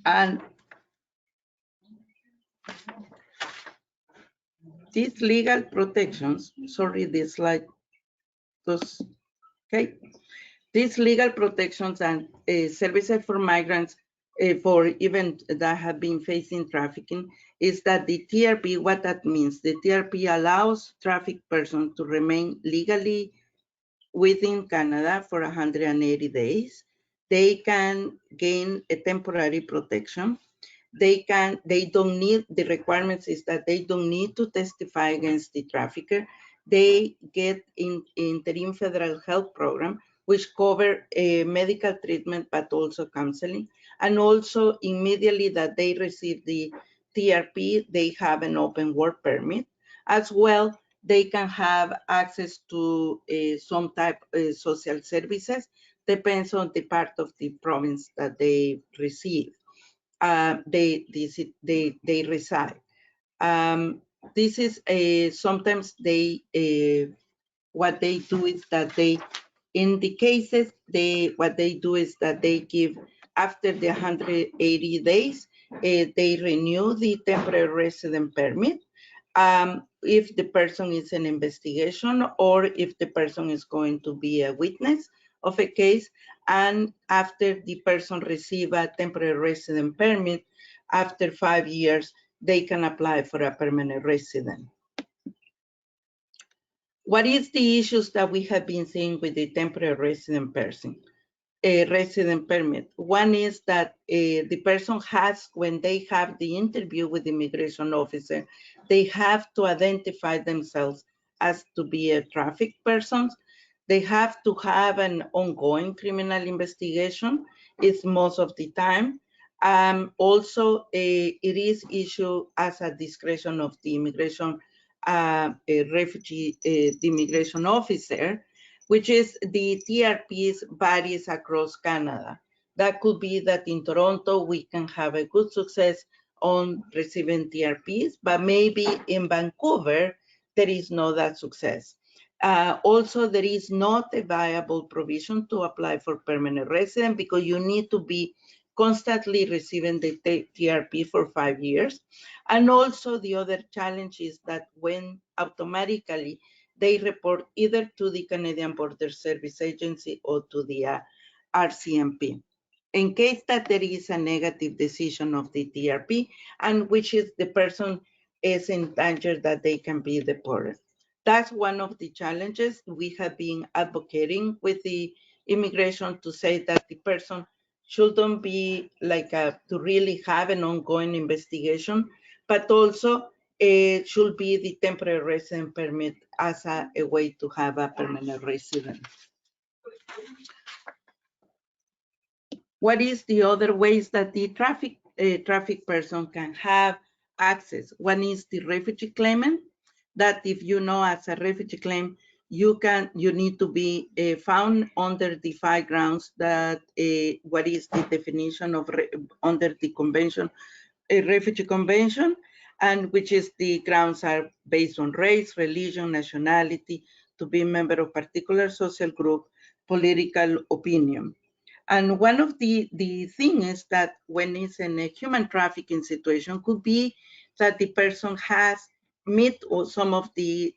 And these legal protections, sorry, this slide was, okay. These legal protections and services for migrants for even that have been facing trafficking is that the TRP, what that means, the TRP allows trafficked persons to remain legally within Canada for 180 days. They can gain a temporary protection. They don't need, the requirements is that they don't need to testify against the trafficker. They get in interim federal health program, which cover medical treatment, but also counseling. And also immediately that they receive the TRP, they have an open work permit. As well, they can have access to some type of social services, depends on the part of the province that they receive. They reside. This is sometimes they what they do is that they, in the cases, what they do is that they give after the 180 days, they renew the temporary resident permit. If the person is an investigation or if the person is going to be a witness of a case, and after the person receive a temporary resident permit, after 5 years, they can apply for a permanent resident. What is the issues that we have been seeing with the temporary resident person? A resident permit. One is that the person has, when they have the interview with the immigration officer, they have to identify themselves as to be a trafficked person. They have to have an ongoing criminal investigation. It's most of the time. Also, it is issued as a discretion of the immigration refugee, the immigration officer, which is the TRPs varies across Canada. That could be that in Toronto, we can have a good success on receiving TRPs, but maybe in Vancouver, there is not that success. Also, there is not a viable provision to apply for permanent resident because you need to be constantly receiving the TRP for 5 years. And also the other challenge is that when automatically they report either to the Canadian Border Service Agency or to the RCMP. In case that there is a negative decision of the TRP, and which is the person is in danger that they can be deported. That's one of the challenges we have been advocating with the immigration to say that the person shouldn't be like to really have an ongoing investigation, but also it should be the temporary resident permit as a way to have a permanent resident. What is the other ways that the traffic person can have access? One is the refugee claimant, that if you know as a refugee claim, you need to be found under the 5 grounds that what is the definition of under the convention, a refugee convention, and which is the grounds are based on race, religion, nationality, to be a member of particular social group, political opinion. And one of the thing is that when it's in a human trafficking situation, could be that the person has met or some of the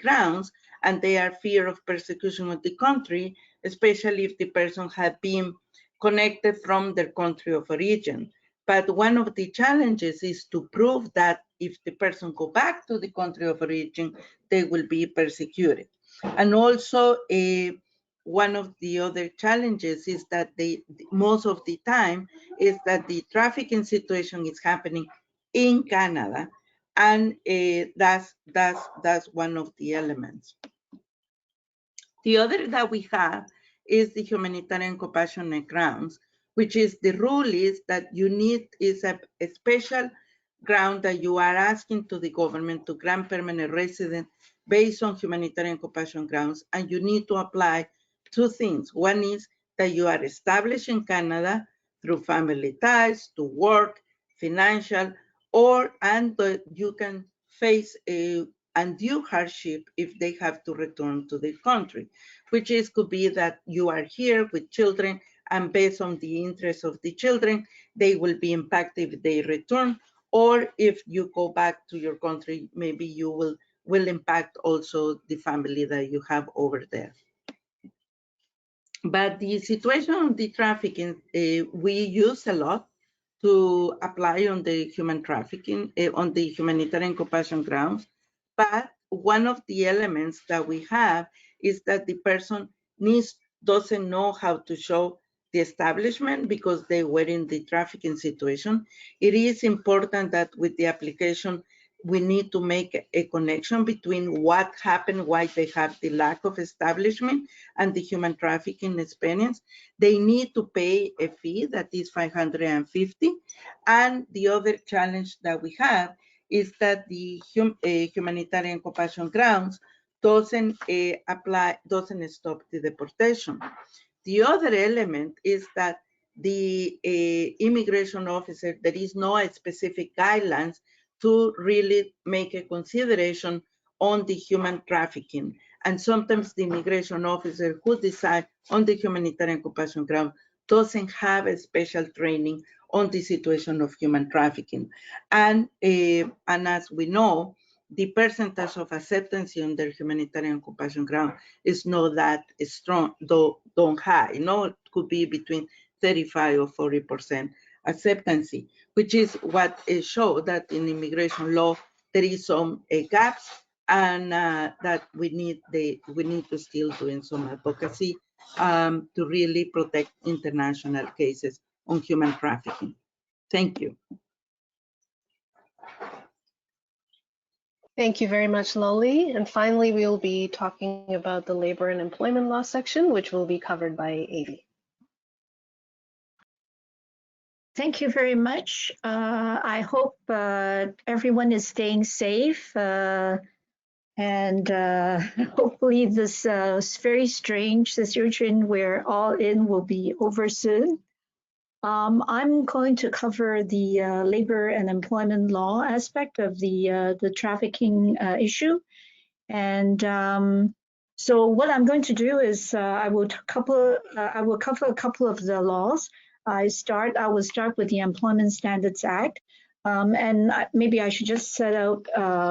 grounds and they are fear of persecution of the country, especially if the person had been connected from their country of origin. But one of the challenges is to prove that if the person go back to the country of origin, they will be persecuted. And also one of the other challenges is that most of the time is that the trafficking situation is happening in Canada, and that's one of the elements. The other that we have is the humanitarian compassionate grounds, which is the rule is that you need is a special ground that you are asking to the government to grant permanent residence based on humanitarian compassion grounds, and you need to apply 2 things. One is that you are established in Canada through family ties, to work, financial, and that you can face a undue hardship if they have to return to the country, which is could be that you are here with children, and based on the interests of the children, they will be impacted if they return, or if you go back to your country, maybe you will impact also the family that you have over there. But the situation of the trafficking, we use a lot to apply on the human trafficking, on the humanitarian compassion grounds. But one of the elements that we have is that the person doesn't know how to show the establishment because they were in the trafficking situation. It is important that with the application, we need to make a connection between what happened, why they have the lack of establishment, and the human trafficking experience. They need to pay a fee that is $550. And the other challenge that we have is that the humanitarian compassion grounds doesn't stop the deportation. The other element is that the immigration officer, there is no specific guidelines to really make a consideration on the human trafficking. And sometimes the immigration officer who decide on the humanitarian compassion ground doesn't have a special training on the situation of human trafficking. And as we know, the percentage of acceptance on the humanitarian compassion ground is not that strong, though don't high. It could be between 35 or 40% acceptance, which is what it shows that in immigration law there is some gaps, and that we need to still doing some advocacy to really protect international cases on human trafficking. Thank you. Thank you very much, Loli. And finally, we will be talking about the labor and employment law section, which will be covered by Avi. Thank you very much. I hope everyone is staying safe, and hopefully this very strange situation we're all in will be over soon. I'm going to cover the labor and employment law aspect of the trafficking issue, and so what I'm going to do is I will cover a couple of the laws. I will start with the Employment Standards Act, and maybe I should just set out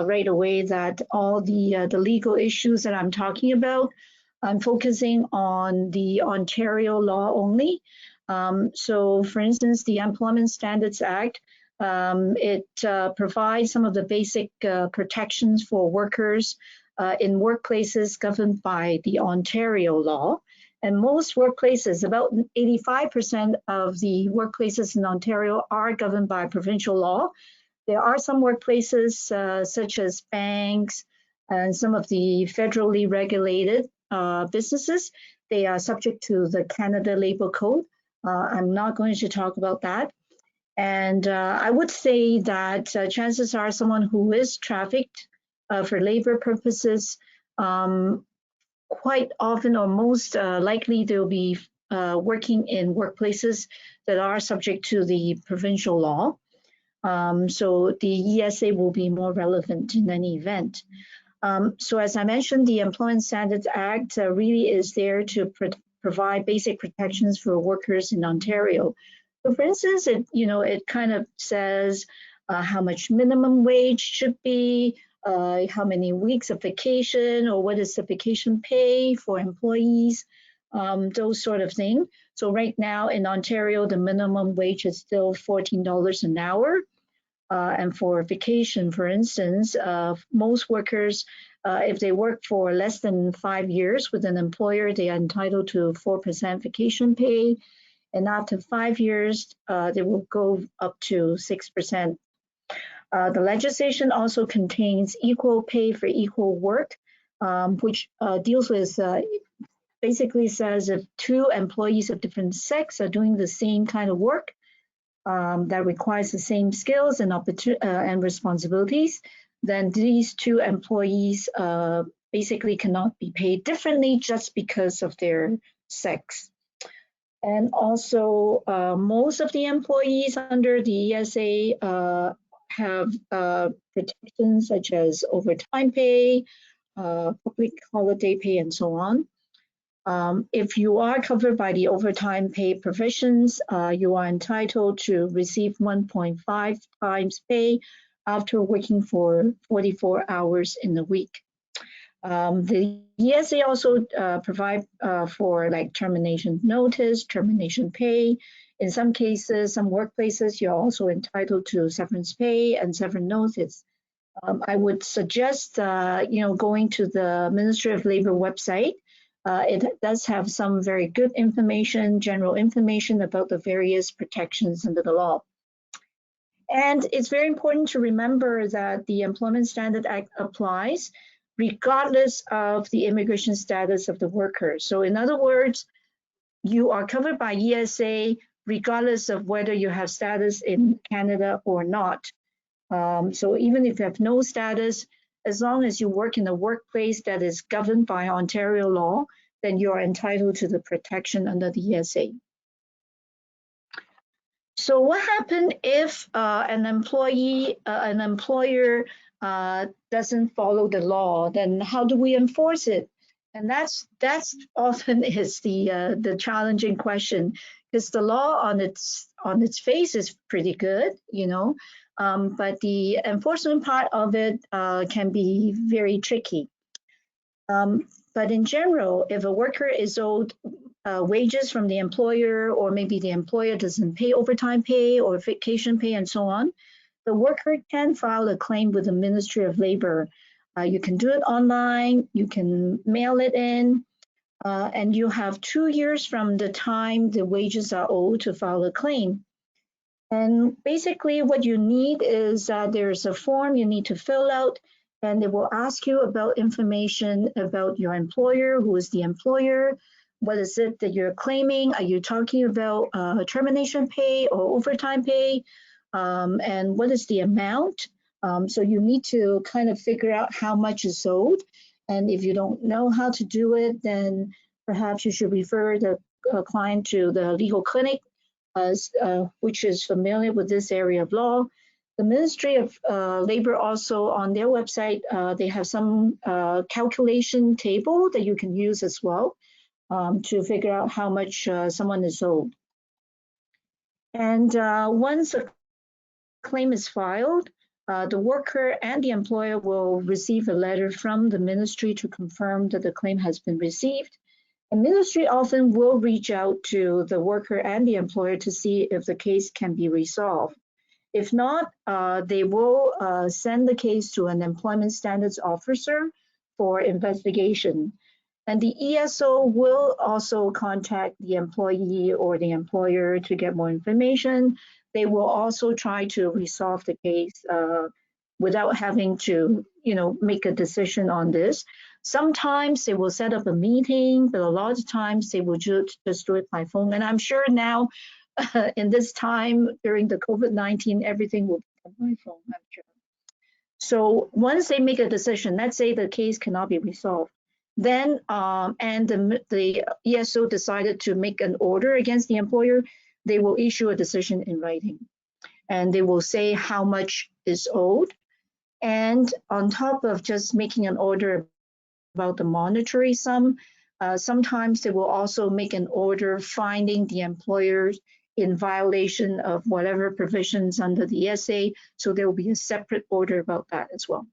right away that all the legal issues that I'm talking about, I'm focusing on the Ontario law only. So, for instance, the Employment Standards Act, it provides some of the basic protections for workers in workplaces governed by the Ontario law. And most workplaces, about 85% of the workplaces in Ontario are governed by provincial law. There are some workplaces such as banks and some of the federally regulated businesses. They are subject to the Canada Labor Code. I'm not going to talk about that. And I would say that chances are someone who is trafficked for labor purposes, quite often or most likely they'll be working in workplaces that are subject to the provincial law. So the ESA will be more relevant in any event. So as I mentioned, the Employment Standards Act really is there to provide basic protections for workers in Ontario. So for instance, it kind of says how much minimum wage should be, how many weeks of vacation, or what is the vacation pay for employees, those sort of things. So right now in Ontario, the minimum wage is still $14 an hour. And for vacation, for instance, most workers, if they work for less than 5 years with an employer, they are entitled to 4% vacation pay. And after 5 years, they will go up to 6%. The legislation also contains equal pay for equal work, which deals with basically says if two employees of different sex are doing the same kind of work, that requires the same skills and responsibilities, then these two employees basically cannot be paid differently just because of their sex. And also, most of the employees under the ESA have protections such as overtime pay, public holiday pay, and so on. If you are covered by the overtime pay provisions, you are entitled to receive 1.5 times pay after working for 44 hours in a week. The ESA also provide for like termination notice, termination pay. In some cases, some workplaces, you're also entitled to severance pay and severance notice. I would suggest, going to the Ministry of Labor website. It does have some very good information, general information about the various protections under the law. And it's very important to remember that the Employment Standard Act applies regardless of the immigration status of the worker. So in other words, you are covered by ESA regardless of whether you have status in Canada or not. So even if you have no status, as long as you work in a workplace that is governed by Ontario law, then you are entitled to the protection under the ESA. So what happens if an employer doesn't follow the law? Then how do we enforce it? And that's often is the challenging question, because the law on its face is pretty good, but the enforcement part of it can be very tricky. But in general, if a worker is owed wages from the employer, or maybe the employer doesn't pay overtime pay or vacation pay and so on, the worker can file a claim with the Ministry of Labor. You can do it online, you can mail it in, and you have 2 years from the time the wages are owed to file a claim. And basically what you need is there's a form you need to fill out, and they will ask you about information about your employer, who is the employer, what is it that you're claiming, are you talking about termination pay or overtime pay, and what is the amount. So you need to kind of figure out how much is owed, and if you don't know how to do it, then perhaps you should refer the client to the legal clinic, which is familiar with this area of law. The Ministry of Labor also on their website, they have some calculation table that you can use as well to figure out how much someone is owed. And once a claim is filed, the worker and the employer will receive a letter from the ministry to confirm that the claim has been received. The ministry often will reach out to the worker and the employer to see if the case can be resolved. If not, they will send the case to an employment standards officer for investigation. And the ESO will also contact the employee or the employer to get more information. They will also try to resolve the case without having to, make a decision on this. Sometimes they will set up a meeting, but a lot of times they will just do it by phone. And I'm sure now in this time during the COVID-19, everything will be done by phone, I'm sure. So once they make a decision, let's say the case cannot be resolved, then and the ESO decided to make an order against the employer, they will issue a decision in writing. And they will say how much is owed. And on top of just making an order about the monetary sum, sometimes they will also make an order finding the employers in violation of whatever provisions under the ESA. So there will be a separate order about that as well.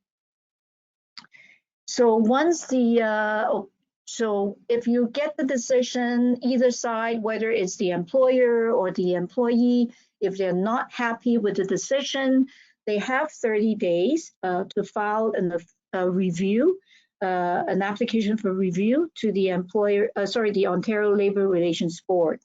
So once the so if you get the decision, either side, whether it's the employer or the employee, if they're not happy with the decision, they have 30 days to file a review, an application for review to the the Ontario Labour Relations Board.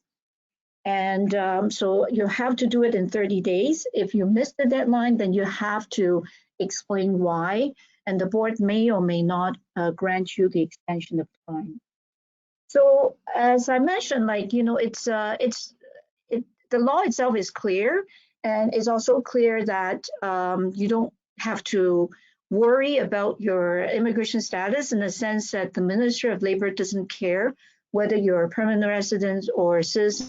And so you have to do it in 30 days. If you miss the deadline, then you have to explain why, and the board may or may not grant you the extension of time. So as I mentioned, like, you know, the law itself is clear, and it's also clear that you don't have to worry about your immigration status in the sense that the Ministry of Labor doesn't care whether you're a permanent resident or citizen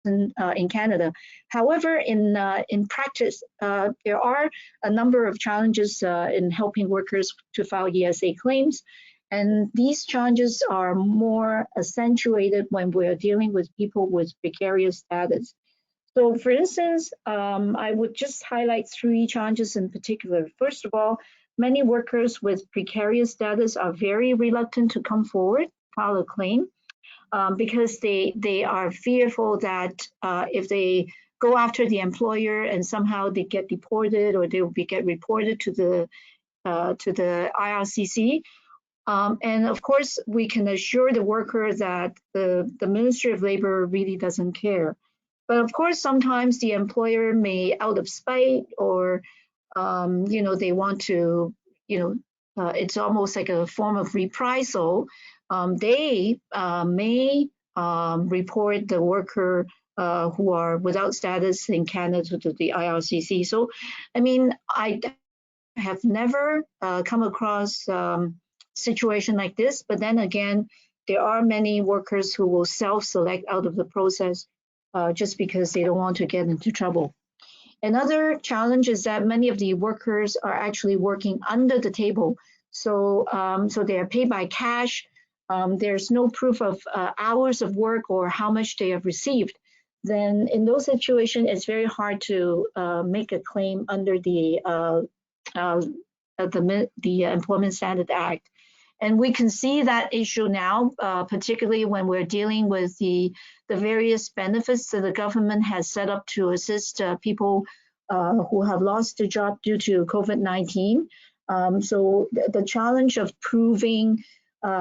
in Canada. However, in practice, there are a number of challenges in helping workers to file ESA claims. And these challenges are more accentuated when we're dealing with people with precarious status. So for instance, I would just highlight 3 challenges in particular. First of all, many workers with precarious status are very reluctant to come forward, file a claim, because they are fearful that if they go after the employer and somehow they get deported or they will get reported to the IRCC. And of course, we can assure the worker that the Ministry of Labor really doesn't care. But of course, sometimes the employer may, out of spite or, you know, they want to, you know, it's almost like a form of reprisal. They may report the worker who are without status in Canada to the IRCC. So, I mean, I have never come across situation like this, but then again, there are many workers who will self-select out of the process just because they don't want to get into trouble. Another challenge is that many of the workers are actually working under the table. So, so they are paid by cash. There's no proof of hours of work or how much they have received. Then in those situations, it's very hard to make a claim under the Employment Standard Act. And we can see that issue now, particularly when we're dealing with the various benefits that the government has set up to assist people who have lost their job due to COVID-19. So the challenge of proving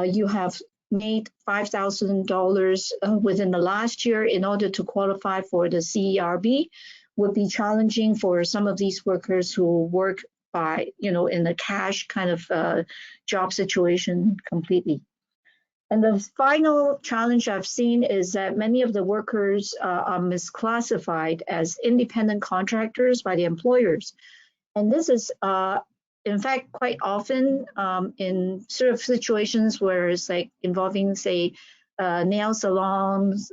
you have made $5,000 within the last year in order to qualify for the CERB would be challenging for some of these workers who work by, you know, in a cash kind of job situation completely. And the final challenge I've seen is that many of the workers are misclassified as independent contractors by the employers. And this is, in fact, quite often in sort of situations where it's like involving, say, nail salons,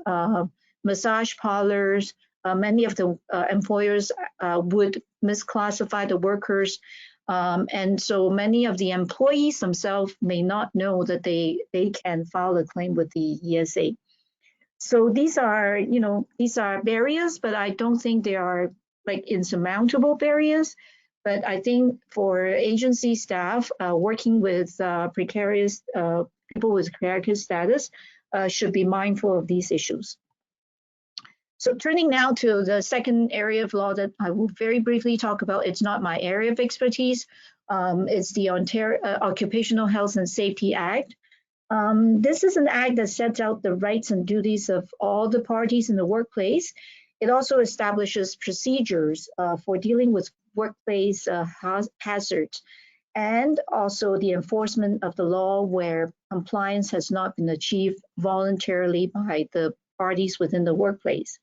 massage parlors. Many of the employers would misclassify the workers. And so many of the employees themselves may not know that they can file a claim with the ESA. So these are, you know, these are barriers, but I don't think they are like insurmountable barriers. But I think for agency staff working with precarious people with precarious status should be mindful of these issues. So turning now to the second area of law that I will very briefly talk about, it's not my area of expertise. It's the Ontario Occupational Health and Safety Act. This is an act that sets out the rights and duties of all the parties in the workplace. It also establishes procedures for dealing with workplace hazards. and also the enforcement of the law where compliance has not been achieved voluntarily by the parties within the workplace.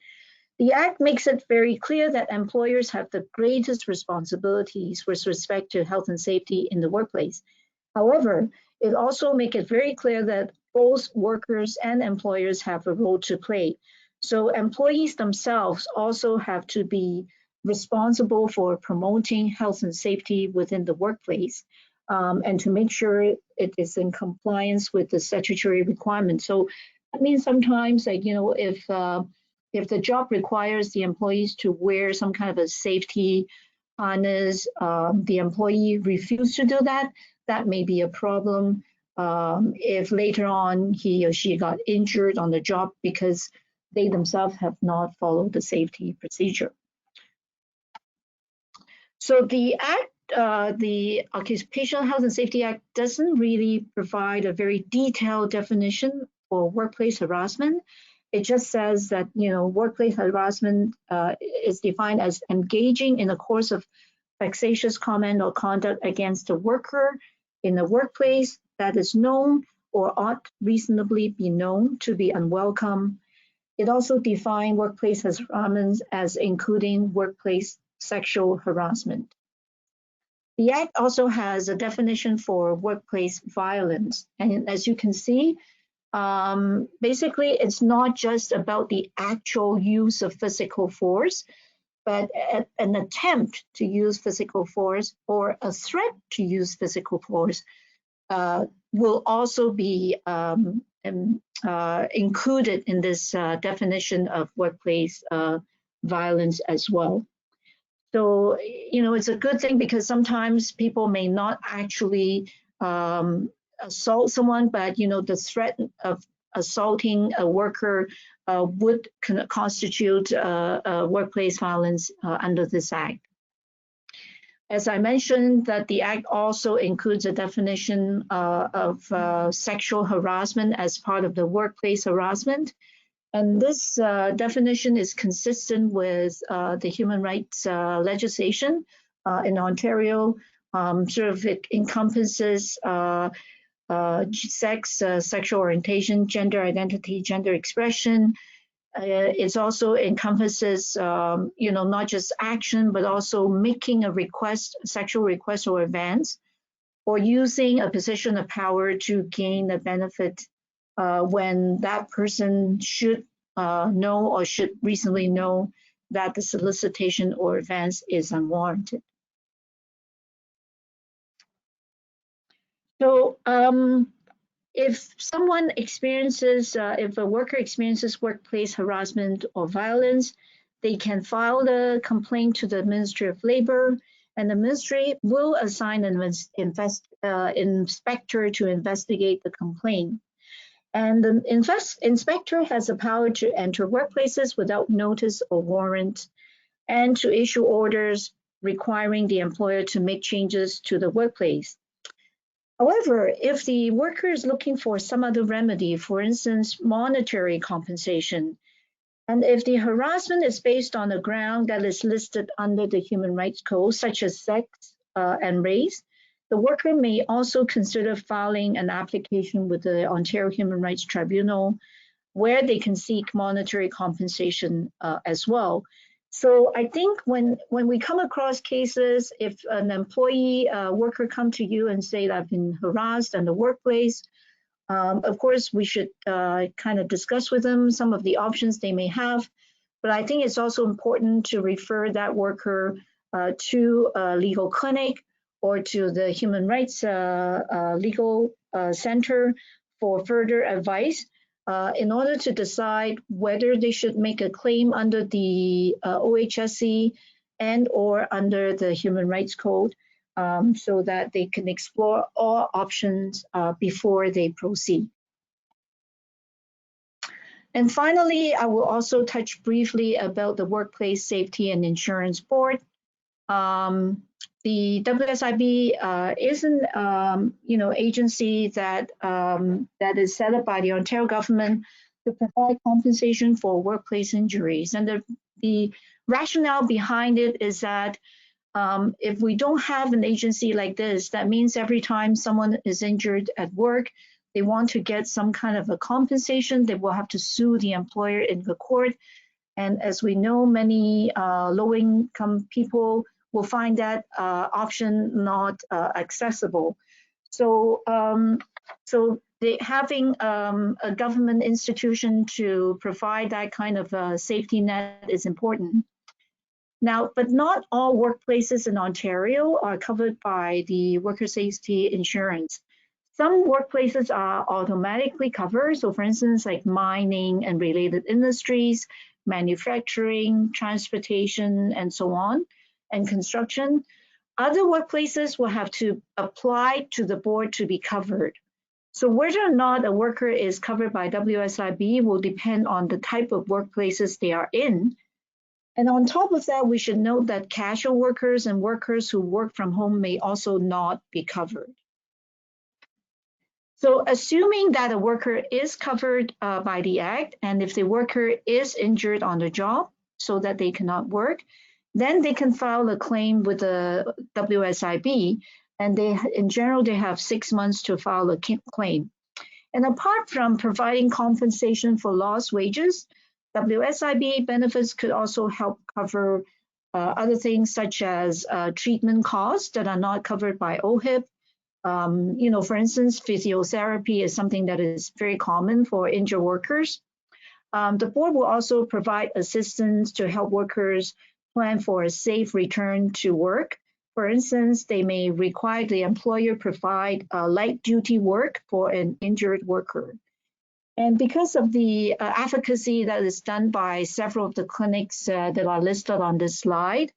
The Act makes it very clear that employers have the greatest responsibilities with respect to health and safety in the workplace. However, it also makes it very clear that both workers and employers have a role to play. So employees themselves also have to be responsible for promoting health and safety within the workplace, and to make sure it is in compliance with the statutory requirements. So that means sometimes, like, if the job requires the employees to wear some kind of a safety harness, the employee refuses to do that, that may be a problem. If later on he or she got injured on the job because they themselves have not followed the safety procedure. So the Act, the Occupational Health and Safety Act, doesn't really provide a very detailed definition for workplace harassment. It just says that, workplace harassment is defined as engaging in a course of vexatious comment or conduct against a worker in the workplace that is known or ought reasonably be known to be unwelcome. It also defines workplace harassment as including workplace sexual harassment. The Act also has a definition for workplace violence. And as you can see, basically, it's not just about the actual use of physical force, but an attempt to use physical force or a threat to use physical force will also be included in this definition of workplace violence as well. So, it's a good thing because sometimes people may not actually assault someone, but, the threat of assaulting a worker would constitute workplace violence under this Act. As I mentioned, that the Act also includes a definition of sexual harassment as part of the workplace harassment. And this definition is consistent with the human rights legislation in Ontario. It encompasses sex, sexual orientation, gender identity, gender expression. It also encompasses, not just action, but also making a request, sexual request or advance, or using a position of power to gain a benefit when that person should know or should reasonably know that the solicitation or advance is unwarranted. So if someone experiences, if a worker experiences workplace harassment or violence, they can file the complaint to the Ministry of Labor, and the ministry will assign an inspector to investigate the complaint. And the inspector has the power to enter workplaces without notice or warrant, and to issue orders requiring the employer to make changes to the workplace. However, if the worker is looking for some other remedy, for instance, monetary compensation, and if the harassment is based on a ground that is listed under the Human Rights Code, such as sex and race, the worker may also consider filing an application with the Ontario Human Rights Tribunal, where they can seek monetary compensation as well. So I think when we come across cases, if an employee worker come to you and say that I've been harassed in the workplace, of course we should kind of discuss with them some of the options they may have. But I think it's also important to refer that worker to a legal clinic or to the Human Rights Legal Center for further advice, in order to decide whether they should make a claim under the OHSC and or under the Human Rights Code, so that they can explore all options before they proceed. And finally, I will also touch briefly about the Workplace Safety and Insurance Board. The WSIB is an agency that is set up by the Ontario government to provide compensation for workplace injuries. And the rationale behind it is that If we don't have an agency like this, that means every time someone is injured at work, they want to get some kind of a compensation, they will have to sue the employer in the court. And as we know, many low-income people will find that option not accessible. So, having a government institution to provide that kind of a safety net is important. Now, but not all workplaces in Ontario are covered by the worker safety insurance. Some workplaces are automatically covered. So for instance, like mining and related industries, manufacturing, transportation, and so on, and construction. Other workplaces will have to apply to the board to be covered. So whether or not a worker is covered by WSIB will depend on the type of workplaces they are in. And on top of that, we should note that casual workers and workers who work from home may also not be covered. So assuming that a worker is covered by the Act, and if the worker is injured on the job so that they cannot work, then they can file a claim with the WSIB, and in general, they have 6 months to file a claim. And apart from providing compensation for lost wages, WSIB benefits could also help cover other things such as treatment costs that are not covered by OHIP. For instance, physiotherapy is something that is very common for injured workers. The board will also provide assistance to help workers plan for a safe return to work. For instance, they may require the employer provide light duty work for an injured worker. And because of the advocacy that is done by several of the clinics that are listed on this slide,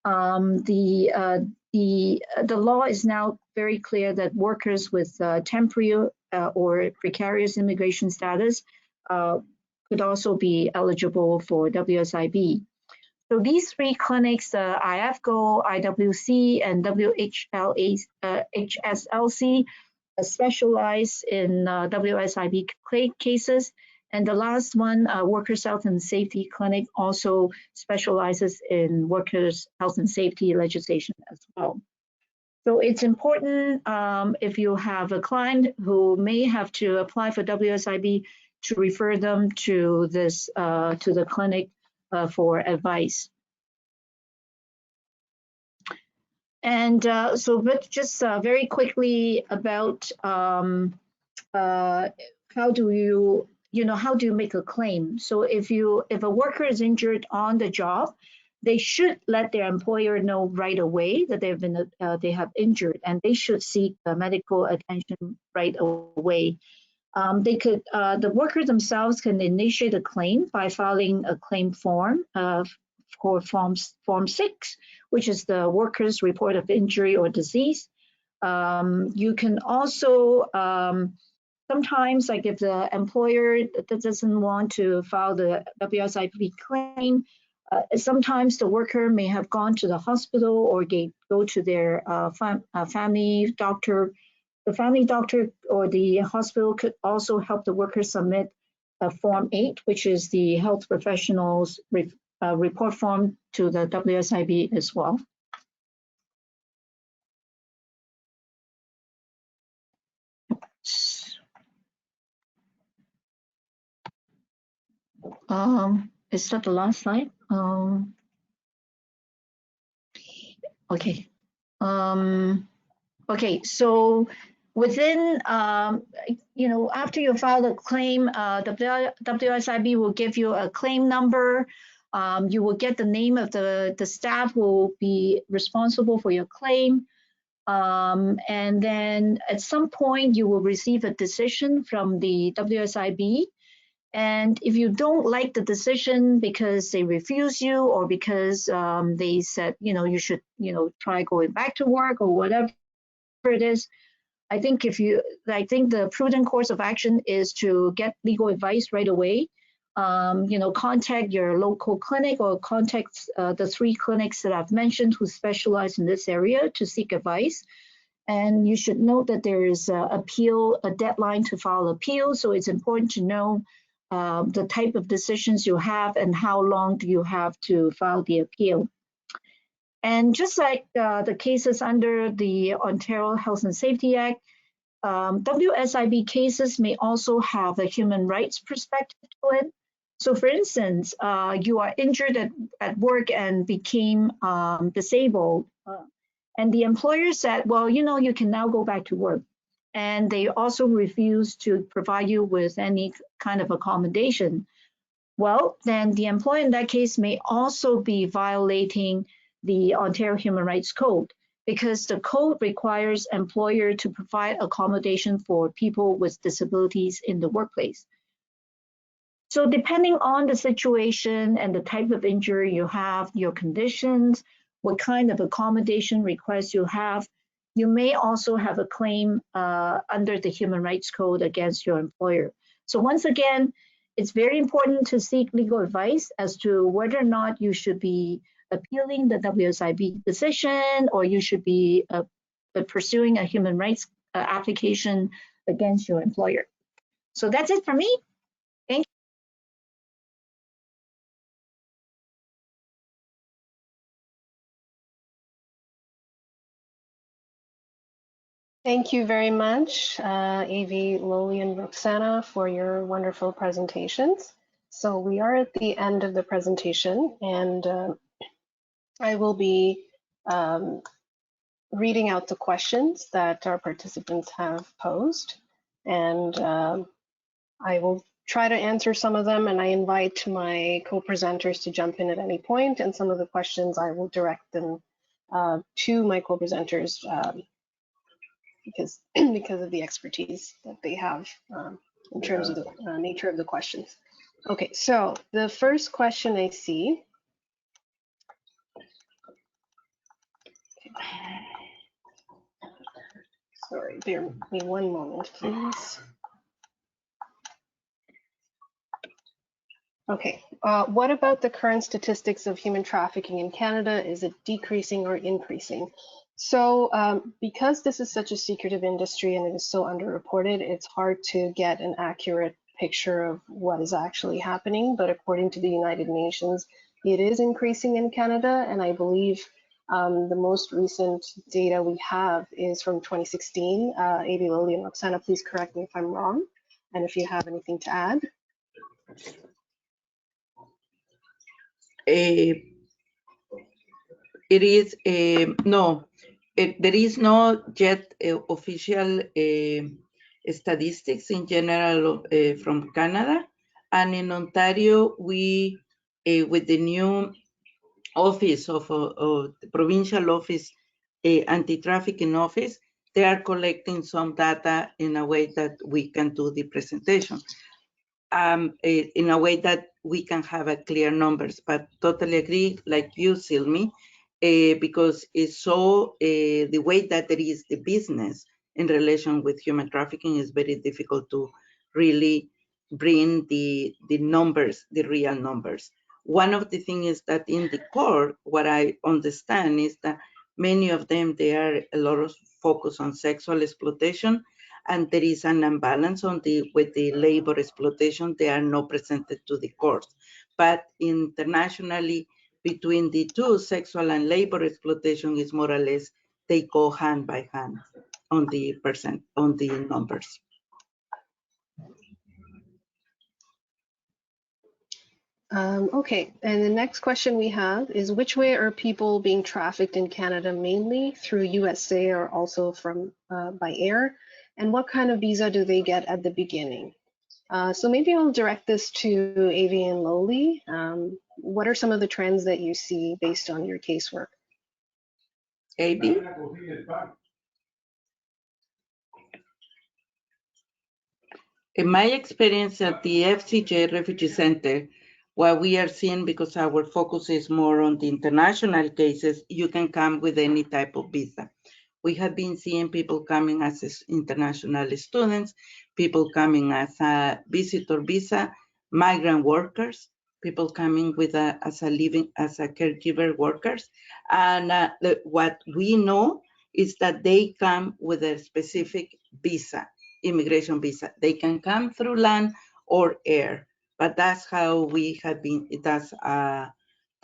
the law is now very clear that workers with temporary or precarious immigration status could also be eligible for WSIB. So these three clinics, the IFGO, IWC, and HSLC, specialize in WSIB cases. And the last one, Workers' Health and Safety Clinic, also specializes in workers' health and safety legislation as well. So it's important if you have a client who may have to apply for WSIB to refer them to this to the clinic for advice. And but just very quickly about how do you make a claim? So if a worker is injured on the job, they should let their employer know right away that they have injured, and they should seek medical attention right away. The worker themselves can initiate a claim by filing a claim form called Form 6, which is the worker's report of injury or disease. You can also sometimes, like if the employer that doesn't want to file the WSIB claim, sometimes the worker may have gone to the hospital or go to their family doctor. The family doctor or the hospital could also help the worker submit Form 8, which is the health professionals report form to the WSIB as well. Is that the last slide? Okay. Okay, so within, after you file a claim, the WSIB will give you a claim number. You will get the name of the staff who will be responsible for your claim. And then at some point, you will receive a decision from the WSIB. And if you don't like the decision because they refuse you or because they said, you should, try going back to work or whatever it is, I think the prudent course of action is to get legal advice right away. Contact your local clinic or contact the 3 clinics that I've mentioned who specialize in this area to seek advice. And you should note that there is a deadline to file appeal. So it's important to know the type of decisions you have and how long do you have to file the appeal. And just like the cases under the Ontario Health and Safety Act, WSIB cases may also have a human rights perspective to it. So for instance, you are injured at work and became disabled, and the employer said, well, you can now go back to work. And they also refuse to provide you with any kind of accommodation. Well, then the employer in that case may also be violating the Ontario Human Rights Code, because the code requires employer to provide accommodation for people with disabilities in the workplace. So depending on the situation and the type of injury you have, your conditions, what kind of accommodation requests you have, you may also have a claim under the Human Rights Code against your employer. So once again, it's very important to seek legal advice as to whether or not you should be appealing the WSIB decision, or you should be pursuing a human rights application against your employer. So that's it for me. Thank you. Thank you very much, Avi, Loli, and Roxana, for your wonderful presentations. So we are at the end of the presentation, and I will be reading out the questions that our participants have posed, and I will try to answer some of them, and I invite my co-presenters to jump in at any point, and some of the questions I will direct them to my co-presenters because of the expertise that they have in terms of the nature of the questions. Okay, so the first question I see. Sorry, bear with me one moment, please. Okay, what about the current statistics of human trafficking in Canada? Is it decreasing or increasing? So because this is such a secretive industry and it is so underreported, it's hard to get an accurate picture of what is actually happening. But according to the United Nations, it is increasing in Canada. And I believe the most recent data we have is from 2016. Avi, Loli, and Roxana, please correct me if I'm wrong, and if you have anything to add. It is no. There is no yet official statistics in general from Canada, and in Ontario, we with the new office of the provincial office, anti-trafficking office, they are collecting some data in a way that we can do the presentation. In a way that we can have a clear numbers, but totally agree, like you, Silmi, because it's so the way that there is the business in relation with human trafficking is very difficult to really bring the numbers, the real numbers. One of the things is that in the court, what I understand is that many of them, they are a lot of focus on sexual exploitation, and there is an imbalance on with the labor exploitation. They are not presented to the courts. But internationally, between the two, sexual and labor exploitation is more or less, they go hand by hand on the numbers. Okay, and the next question we have is, which way are people being trafficked in Canada, mainly through USA or also from by air? And what kind of visa do they get at the beginning? So maybe I'll direct this to Avi and Loli. What are some of the trends that you see based on your casework? Avi? In my experience at the FCJ Refugee Center, what we are seeing, because our focus is more on the international cases, you can come with any type of visa. We have been seeing people coming as international students, people coming as a visitor visa, migrant workers, people coming with as a caregiver workers. And what we know is that they come with a specific visa, immigration visa. They can come through land or air, but that's how we have been,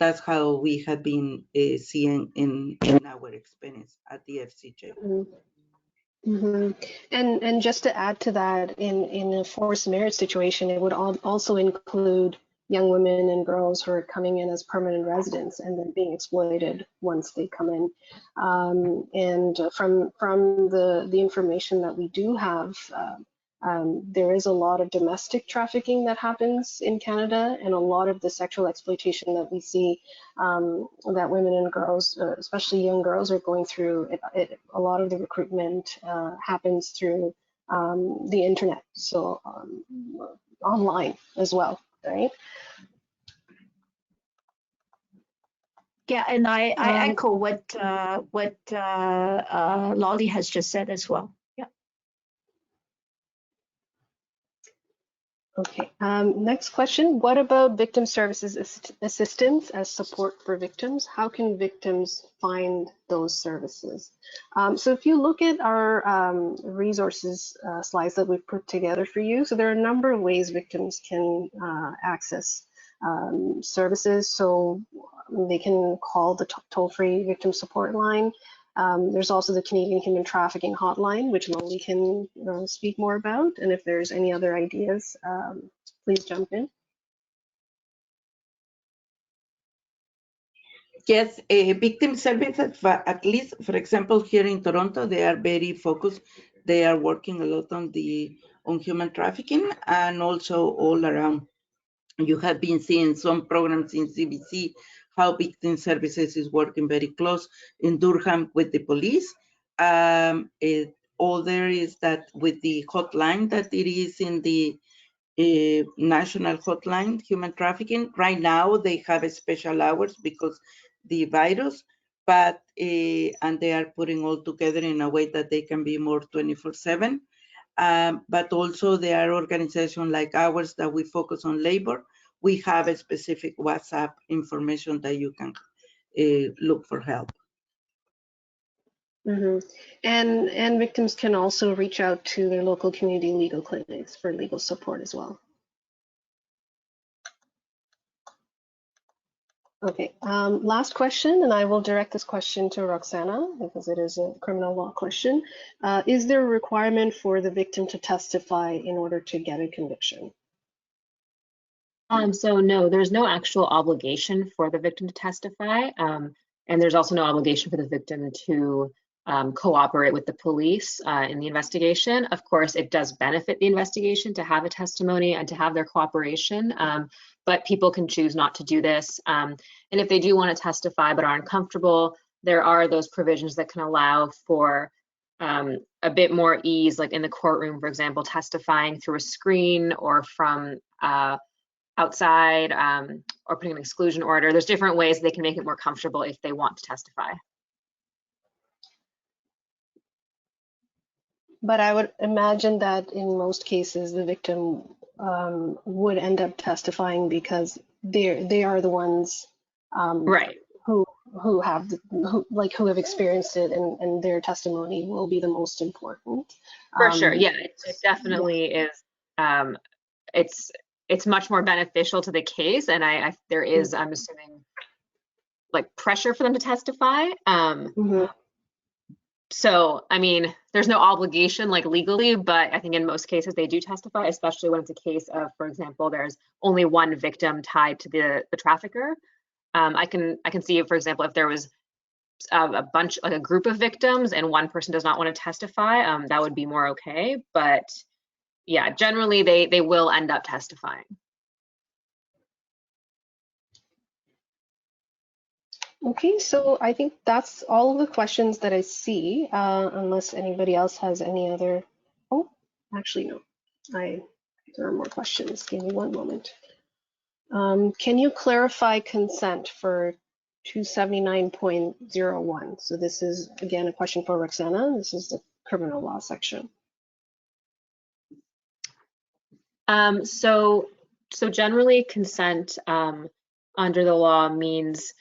That's how we have been seeing in our experience at the FCJ. Mm-hmm. And just to add to that, in a forced marriage situation, it would also include young women and girls who are coming in as permanent residents and then being exploited once they come in. And from the information that we do have, there is a lot of domestic trafficking that happens in Canada, and a lot of the sexual exploitation that we see that women and girls, especially young girls, are going through. A lot of the recruitment happens through the internet, so online as well, right? Yeah, and I echo what Lolly has just said as well. Yeah. Okay, next question. What about victim services assistance as support for victims? How can victims find those services? So if you look at our resources slides that we've put together for you, so there are a number of ways victims can access services. So they can call the toll-free victim support line. There's also the Canadian Human Trafficking Hotline, which Loli can speak more about. And if there's any other ideas, please jump in. Yes, victim services, at least, for example, here in Toronto, they are very focused. They are working a lot on human trafficking, and also all around. You have been seeing some programs in CBC, how victim services is working very close in Durham with the police. Other is that with the hotline that it is in the national hotline, human trafficking. Right now, they have special hours because the virus, but and they are putting all together in a way that they can be more 24/7. But also there are organizations like ours that we focus on labor. We have a specific WhatsApp information that you can look for help. Mm-hmm. And victims can also reach out to their local community legal clinics for legal support as well. Okay, last question, and I will direct this question to Roxana because it is a criminal law question. Is there a requirement for the victim to testify in order to get a conviction? So no, there's no actual obligation for the victim to testify, and there's also no obligation for the victim to cooperate with the police in the investigation. Of course, it does benefit the investigation to have a testimony and to have their cooperation, but people can choose not to do this. And if they do want to testify but are uncomfortable, there are those provisions that can allow for a bit more ease, like in the courtroom, for example, testifying through a screen or from outside, or putting an exclusion order. There's different ways they can make it more comfortable if they want to testify. But I would imagine that in most cases, the victim would end up testifying because they are the ones Right. who have experienced it, and their testimony will be the most important. For sure, yeah, it definitely is. It's much more beneficial to the case, and there is, I'm assuming, like pressure for them to testify. So, I mean, there's no obligation like legally, but I think in most cases they do testify, especially when it's a case of, for example, there's only one victim tied to the trafficker. I can see, for example, if there was a bunch, like a group of victims and one person does not want to testify, that would be more okay. But yeah, generally they will end up testifying. Okay, so I think that's all of the questions that I see, unless anybody else has any other. Oh, actually, no. There are more questions. Give me one moment. Can you clarify consent for 279.01? So this is, again, a question for Roxana. This is the criminal law section. So generally consent under the law means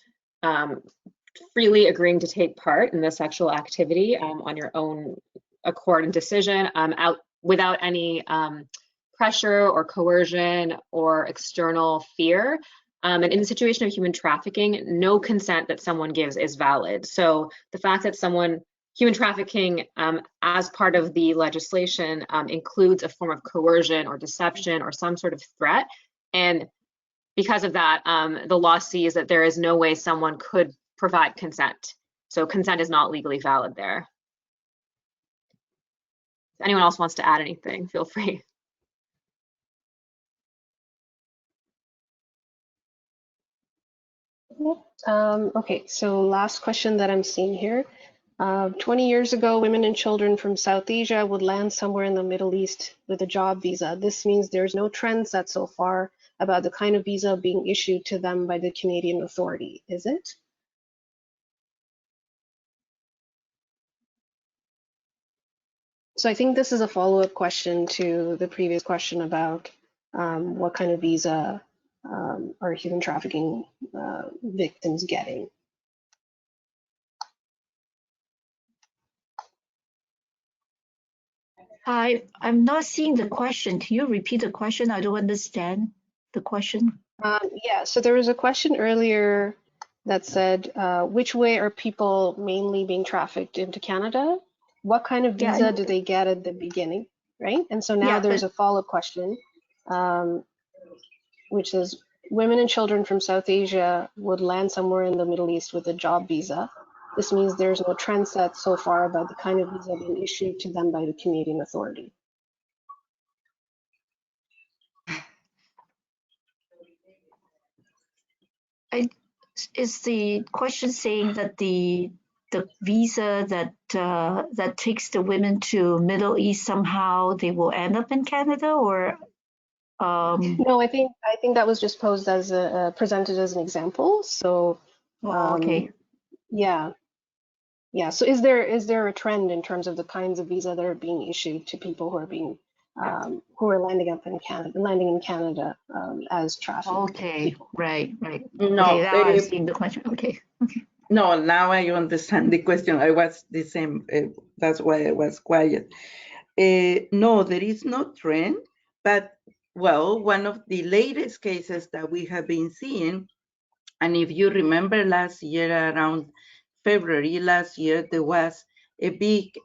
freely agreeing to take part in the sexual activity on your own accord and decision, without any pressure or coercion or external fear. And in the situation of human trafficking, no consent that someone gives is valid. So the fact that human trafficking as part of the legislation includes a form of coercion or deception or some sort of threat. And because of that, the law sees that there is no way someone could provide consent. So consent is not legally valid there. If anyone else wants to add anything, feel free. Okay, so last question that I'm seeing here. 20 years ago, women and children from South Asia would land somewhere in the Middle East with a job visa. This means there's no trend set so far about the kind of visa being issued to them by the Canadian authority, is it? So I think this is a follow-up question to the previous question about what kind of visa are human trafficking victims getting? I'm not seeing the question. Can you repeat the question? I don't understand the question. Yeah, so there was a question earlier that said, which way are people mainly being trafficked into Canada? What kind of Yeah, visa do they get at the beginning, right? And so now Yeah, there's but a follow-up question, which says, women and children from South Asia would land somewhere in the Middle East with a job visa. This means there's no trend set so far about the kind of visa being issued to them by the Canadian authority. is the question saying that the visa that takes the women to Middle East somehow they will end up in Canada, or No, I think that was just posed as presented as an example. So okay. yeah. Yeah. So is there a trend in terms of the kinds of visa that are being issued to people who are being who are landing in Canada as trafficked Okay, people? right. No, Okay, now I'm seeing the question. Okay. no, now I understand the question. I was the same. That's why I was quiet. No, there is no trend, but well, one of the latest cases that we have been seeing, and if you remember last year, around February last year, there was a big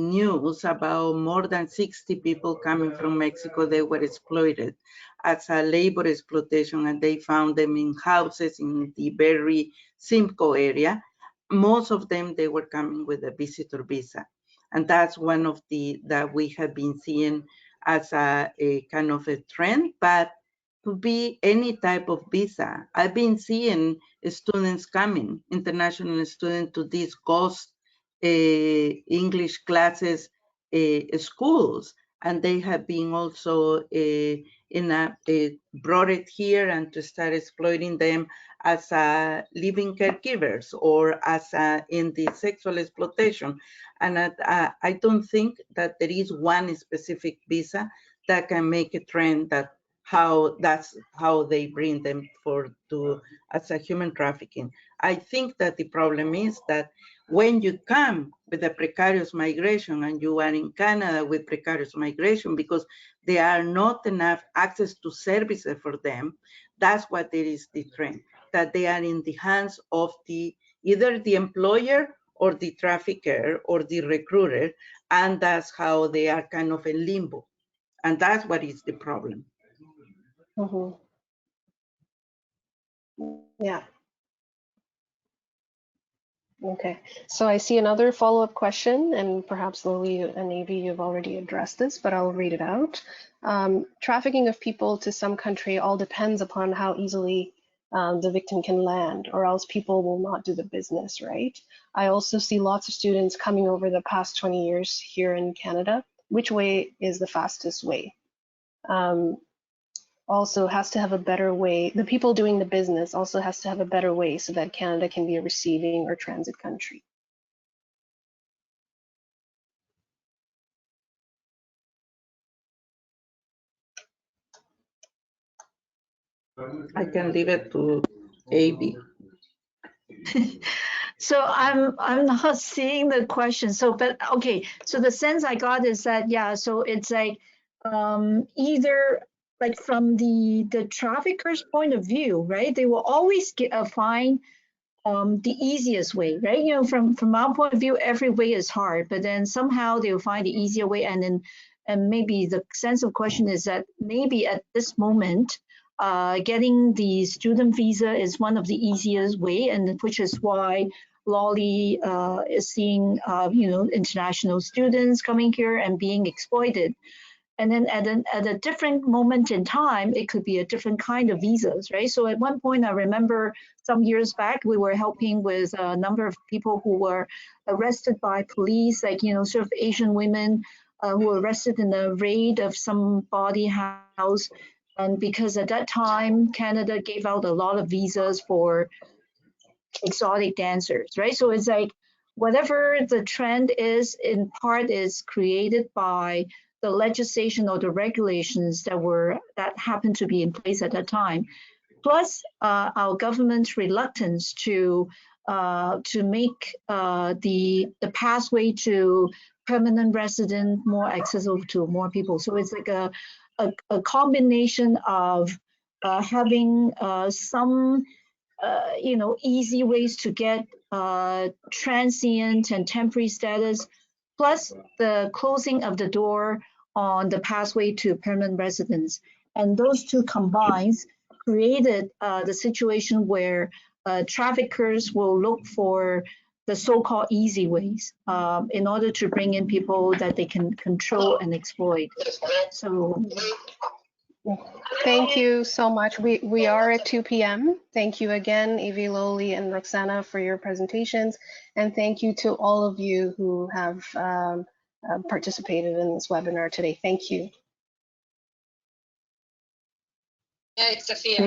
news about more than 60 people coming from Mexico. They were exploited as a labor exploitation, and they found them in houses in the very Simcoe area. Most of them, they were coming with a visitor visa. And that's one of that we have been seeing as a kind of a trend, but could be any type of visa. I've been seeing students coming, international students, to these ghost English classes schools, and they have been also brought it here and to start exploiting them as living caregivers or as in the sexual exploitation. And I don't think that there is one specific visa that can make a trend that's how they bring them as a human trafficking. I think that the problem is that when you come with a precarious migration and you are in Canada with precarious migration because there are not enough access to services for them, that's what there is the trend, that they are in the hands of either the employer or the trafficker or the recruiter, and that's how they are kind of in limbo. And that's what is the problem. Mm-hmm. Yeah. Okay. So I see another follow-up question, and perhaps Lily and Avi, you've already addressed this, but I'll read it out. Trafficking of people to some country all depends upon how easily the victim can land, or else people will not do the business, right? I also see lots of students coming over the past 20 years here in Canada. Which way is the fastest way? Also has to have a better way. The people doing the business also has to have a better way so that Canada can be a receiving or transit country. I can leave it to Avi. So I'm not seeing the question. So, but okay. So the sense I got is that, yeah, so it's like either like from the trafficker's point of view, right? They will always find the easiest way, right? You know, from our point of view, every way is hard, but then somehow they will find the easier way, and maybe the sense of question is that maybe at this moment, getting the student visa is one of the easiest way, and which is why Lolly is seeing international students coming here and being exploited. And then at a different moment in time, it could be a different kind of visas, right? So at one point, I remember some years back, we were helping with a number of people who were arrested by police, like, sort of Asian women who were arrested in a raid of some body house. And because at that time, Canada gave out a lot of visas for exotic dancers, right? So it's like whatever the trend is, in part is created by the legislation or the regulations that happened to be in place at that time, plus our government's reluctance to make the pathway to permanent resident more accessible to more people. So it's like a combination of having some easy ways to get transient and temporary status, plus the closing of the door on the pathway to permanent residence. And those two combines created the situation where traffickers will look for the so-called easy ways in order to bring in people that they can control and exploit. So Thank you so much. We are at 2 p.m. Thank you again, Evie, Loli, and Roxana for your presentations. And thank you to all of you who have participated in this webinar today. Thank you. Yeah, it's Sophia.